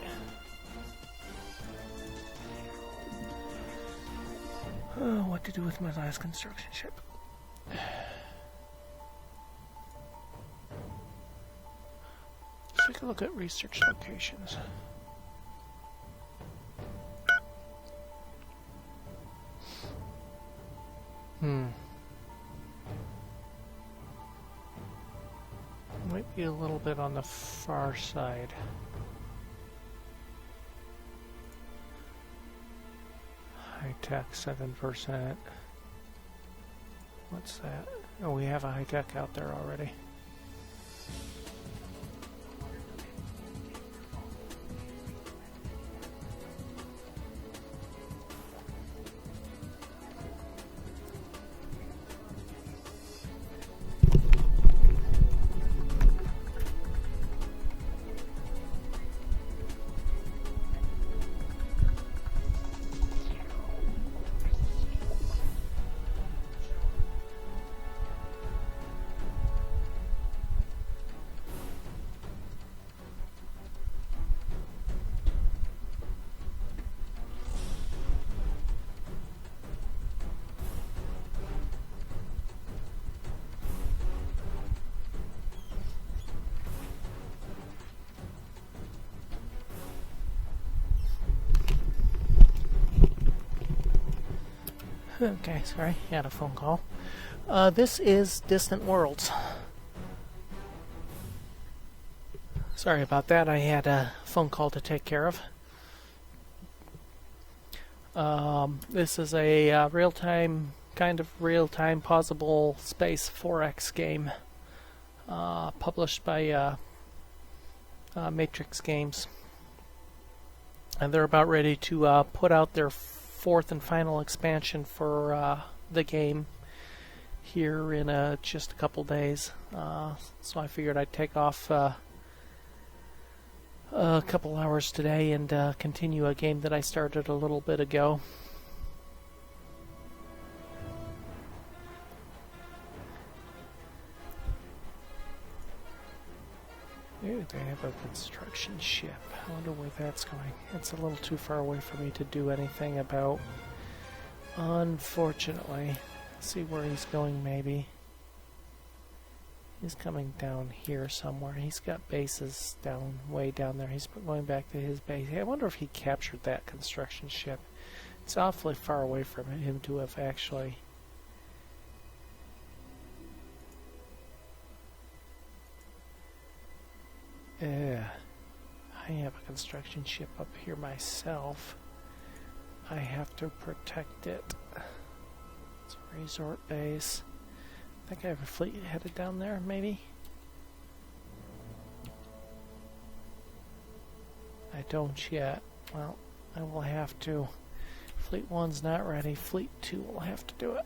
Oh, what to do with my last construction ship? Let's take a look at research locations. Might be a little bit on the far side. High tech 7%. What's that? Oh, we have a high tech out there already. Okay, sorry, had a phone call. This is Distant Worlds. Sorry about that, I had a phone call to take care of. This is a real-time, kind of real-time pausable space 4X game published by Matrix Games. And they're about ready to put out their fourth and final expansion for the game here in just a couple days. So I figured I'd take off a couple hours today and continue a game that I started a little bit ago. Ooh, they have a construction ship. I wonder where that's going. It's a little too far away for me to do anything about. Unfortunately. See where he's going, maybe. He's coming down here somewhere. He's got bases down, way down there. He's going back to his base. I wonder if he captured that construction ship. It's awfully far away from him to have actually... I have a construction ship up here myself. I have to protect it. It's a resort base. I think I have a fleet headed down there, maybe? I don't yet. Well, I will have to. Fleet 1's not ready. Fleet 2 will have to do it.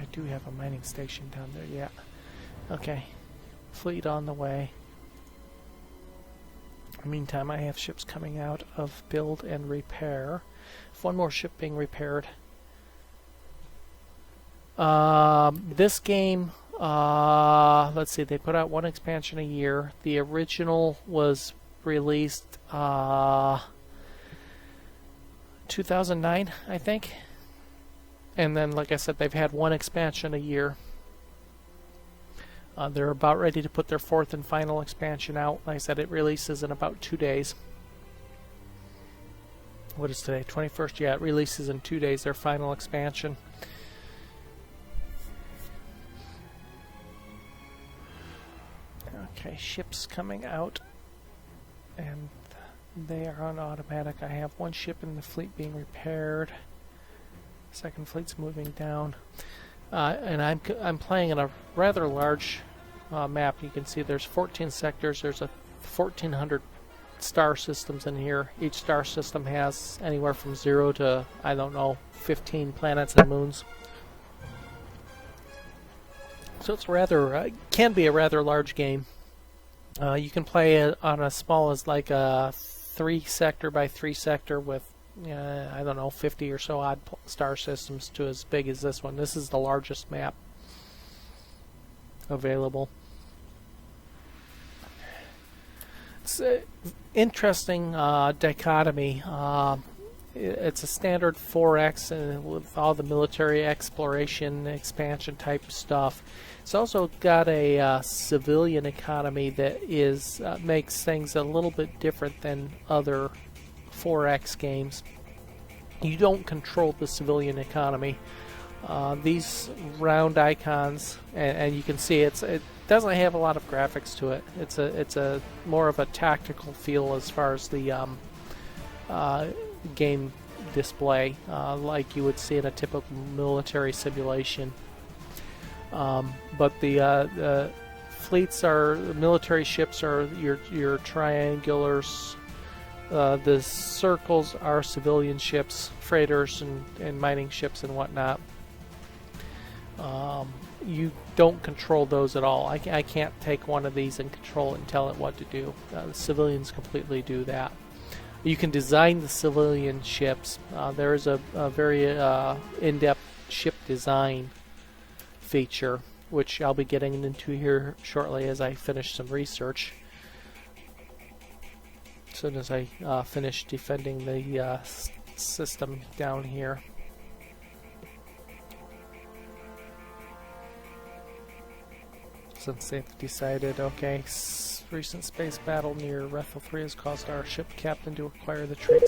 I do have a mining station down there, yeah. Okay. Fleet on the way. In the meantime, I have ships coming out of build and repair. One more ship being repaired. This game, let's see, they put out one expansion a year. The original was released 2009, I think. And then, like I said, they've had one expansion a year. They're about ready to put their fourth and final expansion out. Like I said, it releases in about 2 days. What is today? 21st? Yeah, it releases in 2 days, their final expansion. Okay, ships coming out. And they are on automatic. I have one ship in the fleet being repaired. Second fleet's moving down. And I'm playing in a rather large map. You can see there's 14 sectors. There's 1,400 star systems in here. Each star system has anywhere from 0 to, I don't know, 15 planets and moons. So it's rather can be a rather large game. You can play it on as small as like a 3-sector by 3-sector with I don't know, 50 or so odd star systems to as big as this one. This is the largest map available. It's an interesting dichotomy. It's a standard 4X with all the military exploration, expansion type stuff. It's also got a civilian economy that is makes things a little bit different than other 4X games. You don't control the civilian economy. These round icons, and you can see it doesn't have a lot of graphics to it. It's a more of a tactical feel as far as the game display, like you would see in a typical military simulation. But the fleets are military ships are your triangulars. The circles are civilian ships, freighters, and mining ships and whatnot. You don't control those at all. I can't take one of these and control it and tell it what to do. The civilians completely do that. You can design the civilian ships. There is a very in-depth ship design feature, which I'll be getting into here shortly as I finish some research. As soon as I finish defending the system down here. Since they've decided, okay, recent space battle near Rethel 3 has caused our ship captain to acquire the trait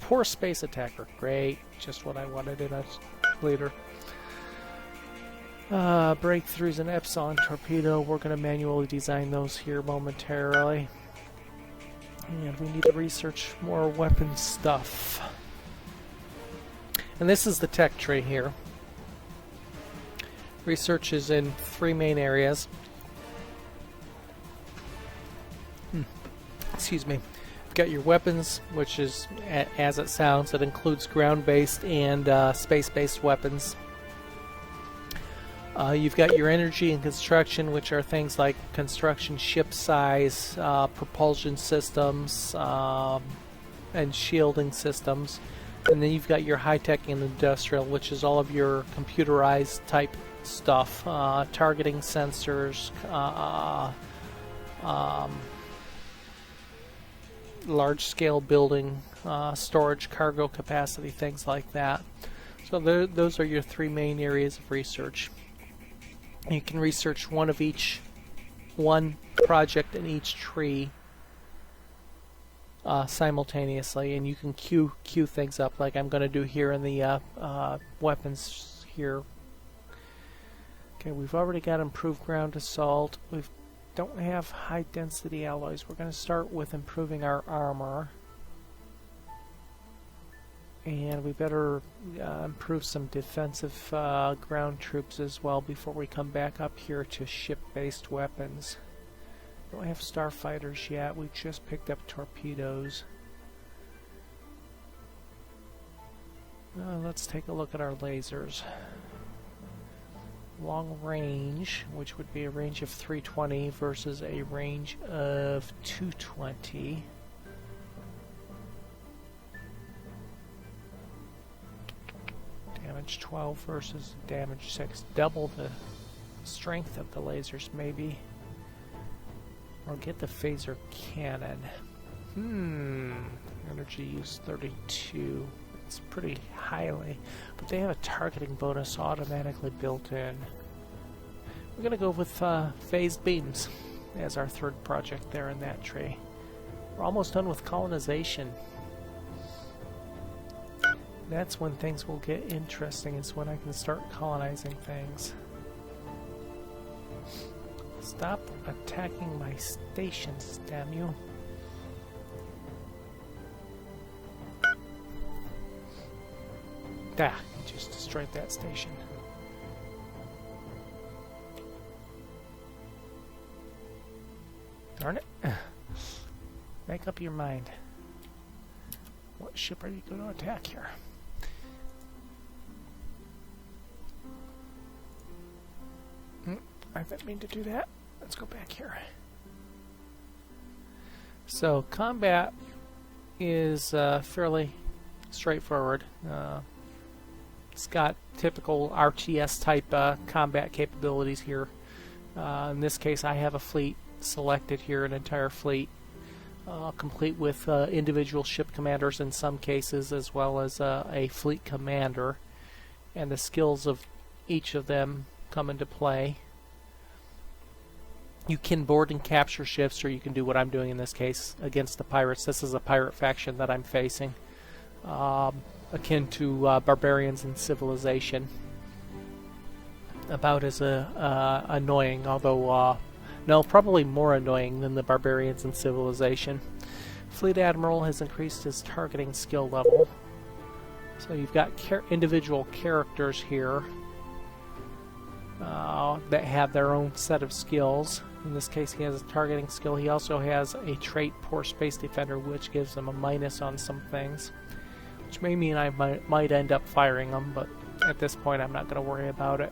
Poor Space Attacker. Great, just what I wanted in a leader. Breakthroughs in Epsilon torpedo. We're going to manually design those here momentarily. And we need to research more weapon stuff. And this is the tech tree here. Research is in 3 main areas. Excuse me. You've got your weapons, which is, as it sounds, it includes ground-based and space-based weapons. You've got your energy and construction, which are things like construction ship size, propulsion systems, and shielding systems. And then you've got your high-tech and industrial, which is all of your computerized type stuff, targeting sensors, large-scale building, storage, cargo capacity, things like that. So those are your 3 main areas of research. You can research one project in each tree simultaneously, and you can queue things up like I'm going to do here in the weapons here. Okay, we've already got improved ground assault. We don't have high density alloys. We're going to start with improving our armor. And we better improve some defensive ground troops as well before we come back up here to ship-based weapons. We don't have starfighters yet. We just picked up torpedoes. Let's take a look at our lasers. Long range, which would be a range of 320 versus a range of 220. Damage 12 versus damage 6. Double the strength of the lasers, maybe. Or get the phaser cannon. Energy use 32. It's pretty highly. But they have a targeting bonus automatically built in. We're going to go with phased beams as our 3rd project there in that tree. We're almost done with colonization. That's when things will get interesting, is when I can start colonizing things. Stop attacking my stations, damn you. Ah, you just destroyed that station. Darn it. Make up your mind. What ship are you going to attack here? I didn't mean to do that. Let's go back here. So combat is fairly straightforward. It's got typical RTS type combat capabilities here. In this case, I have a fleet selected here, an entire fleet, complete with individual ship commanders in some cases, as well as a fleet commander. And the skills of each of them come into play. You can board and capture ships, or you can do what I'm doing in this case against the pirates. This is a pirate faction that I'm facing, akin to Barbarians in Civilization. About as annoying, although no, probably more annoying than the Barbarians in Civilization. Fleet Admiral has increased his targeting skill level. So you've got individual characters here that have their own set of skills. In this case, he has a targeting skill. He also has a trait, Poor Space Defender, which gives him a minus on some things, which may mean I might end up firing him, but at this point I'm not going to worry about it.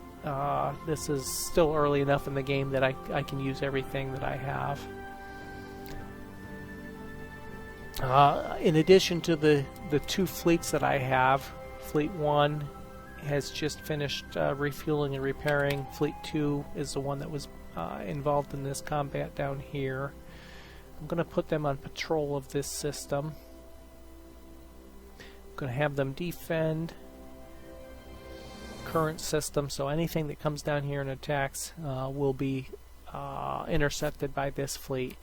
This is still early enough in the game that I can use everything that I have. In addition to the two fleets that I have, Fleet 1 has just finished refueling and repairing. Fleet 2 is the one that was involved in this combat down here. I'm going to put them on patrol of this system. I'm going to have them defend current system, so anything that comes down here and attacks will be intercepted by this fleet.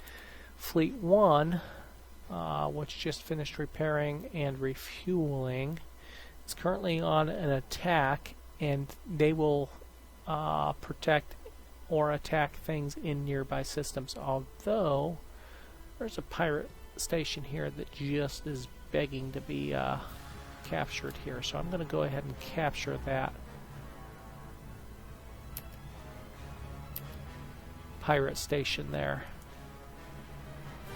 Fleet 1, which just finished repairing and refueling, is currently on an attack, and they will protect or attack things in nearby systems, although there's a pirate station here that just is begging to be captured here, so I'm going to go ahead and capture that pirate station there.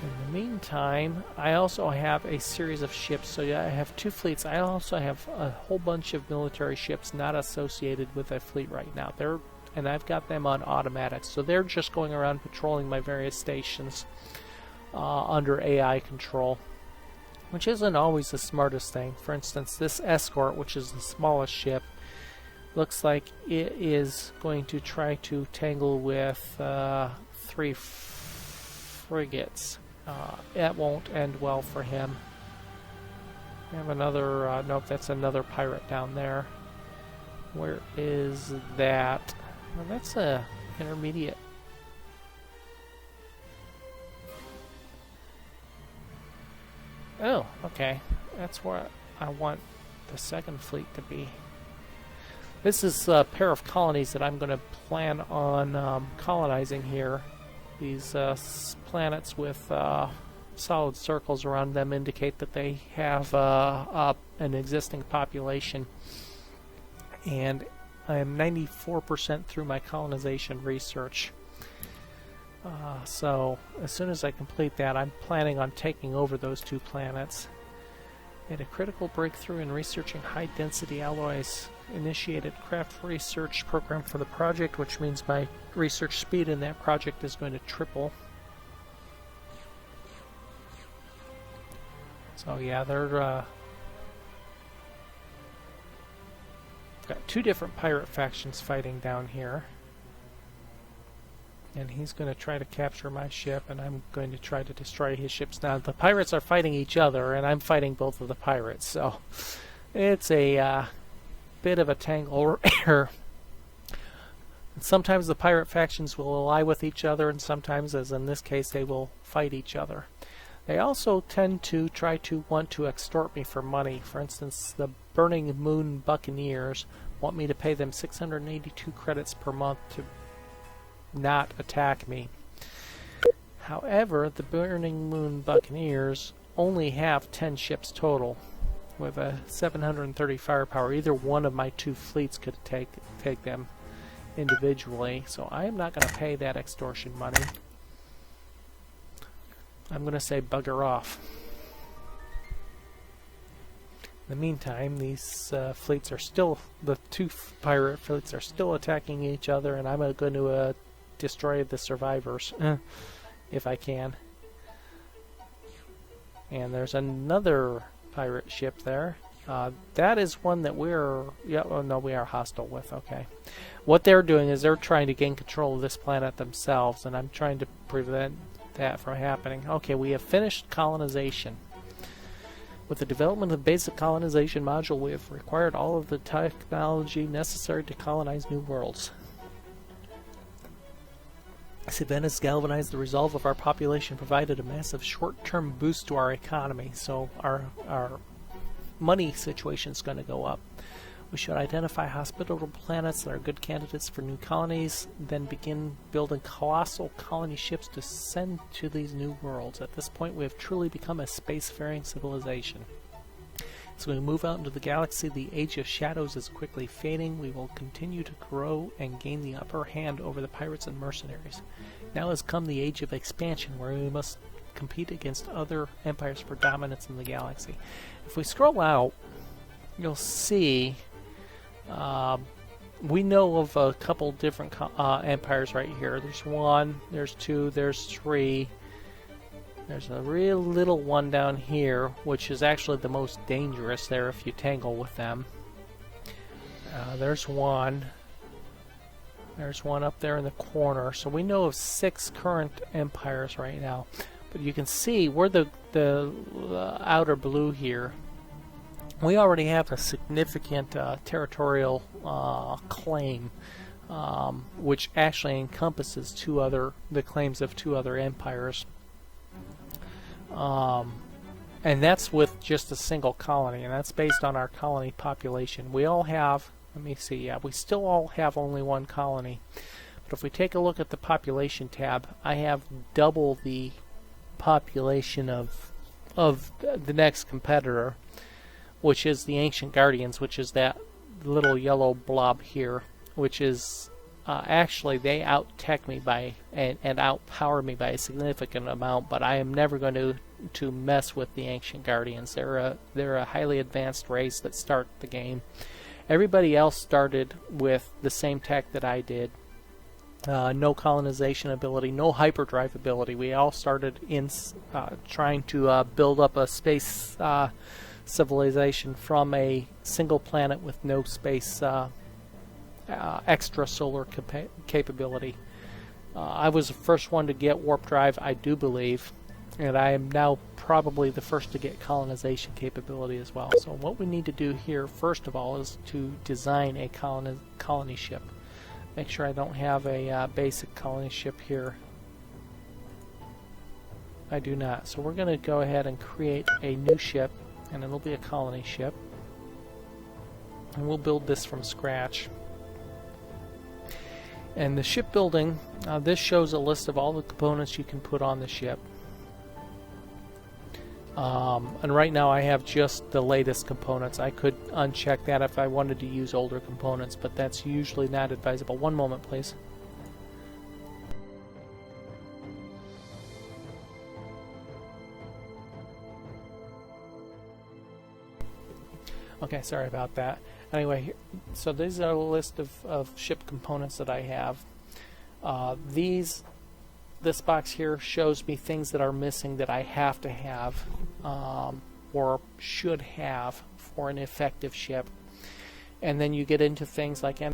In the meantime, I also have a series of ships, so yeah, I have two fleets. I also have a whole bunch of military ships not associated with a fleet right now. And I've got them on automatic, so they're just going around patrolling my various stations under AI control, which isn't always the smartest thing. For instance, this escort, which is the smallest ship, looks like it is going to try to tangle with 3 frigates. That won't end well for him. We have another, nope, that's another pirate down there. Where is that? Well, that's a intermediate. Oh, okay. That's where I want the second fleet to be. This is a pair of colonies that I'm going to plan on colonizing here. These planets with solid circles around them indicate that they have an existing population. And I am 94% through my colonization research. So as soon as I complete that, I'm planning on taking over those 2 planets. Made a critical breakthrough in researching high-density alloys. Initiated craft research program for the project, which means my research speed in that project is going to triple. So yeah, they're got 2 different pirate factions fighting down here. And he's going to try to capture my ship, and I'm going to try to destroy his ships. Now, the pirates are fighting each other, and I'm fighting both of the pirates, so it's a bit of a tangle here. Sometimes the pirate factions will ally with each other, and sometimes, as in this case, they will fight each other. They also tend to try to want to extort me for money. For instance, the Burning Moon Buccaneers want me to pay them 682 credits per month to not attack me. However, the Burning Moon Buccaneers only have 10 ships total, with a 730 firepower. Either one of my 2 fleets could take them individually, so I am not going to pay that extortion money. I'm going to say bugger off. In the meantime, these fleets are still, the 2 pirate fleets are still attacking each other, and I'm going to destroy the survivors if I can. And there's another pirate ship there. That is one that we're... Yeah, oh no, we are hostile with. Okay. What they're doing is they're trying to gain control of this planet themselves, and I'm trying to prevent that from happening. Okay, we have finished colonization. With the development of the basic colonization module, we have required all of the technology necessary to colonize new worlds. This event has galvanized the resolve of our population, provided a massive short-term boost to our economy, so our money situation is going to go up. We should identify hospitable planets that are good candidates for new colonies, then begin building colossal colony ships to send to these new worlds. At this point, we have truly become a spacefaring civilization. As we move out into the galaxy, the Age of Shadows is quickly fading. We will continue to grow and gain the upper hand over the pirates and mercenaries. Now has come the Age of Expansion, where we must compete against other empires for dominance in the galaxy. If we scroll out, you'll see we know of a couple different empires right here. There's one, there's two, there's three. There's a real little one down here, which is actually the most dangerous there if you tangle with them. There's one. There's one up there in the corner. So we know of 6 current empires right now. But you can see we're the outer blue here. We already have a significant territorial claim, which actually encompasses the claims of 2 other empires. And that's with just a single colony, and that's based on our colony population. We all have, let me see, yeah, we still all have only 1 colony. But if we take a look at the population tab, I have double the population of the next competitor, which is the Ancient Guardians, which is that little yellow blob here, which is actually they out-tech me by and outpower me by a significant amount, but I am never going to mess with the Ancient Guardians. They're a highly advanced race that start the game. Everybody else started with the same tech that I did. No colonization ability, no hyperdrive ability. We all started in trying to build up a space civilization from a single planet with no space extra solar capability. I was the first one to get warp drive, I do believe, and I am now probably the first to get colonization capability as well. So what we need to do here first of all is to design a colony ship. Make sure I don't have a basic colony ship here. I do not. So we're going to go ahead and create a new ship, and it'll be a colony ship. And we'll build this from scratch. And the shipbuilding, this shows a list of all the components you can put on the ship. And right now I have just the latest components. I could uncheck that if I wanted to use older components, but that's usually not advisable. One moment, please. Okay, sorry about that. Anyway, so these are a list of ship components that I have. This box here shows me things that are missing that I have to have or should have for an effective ship. And then you get into things like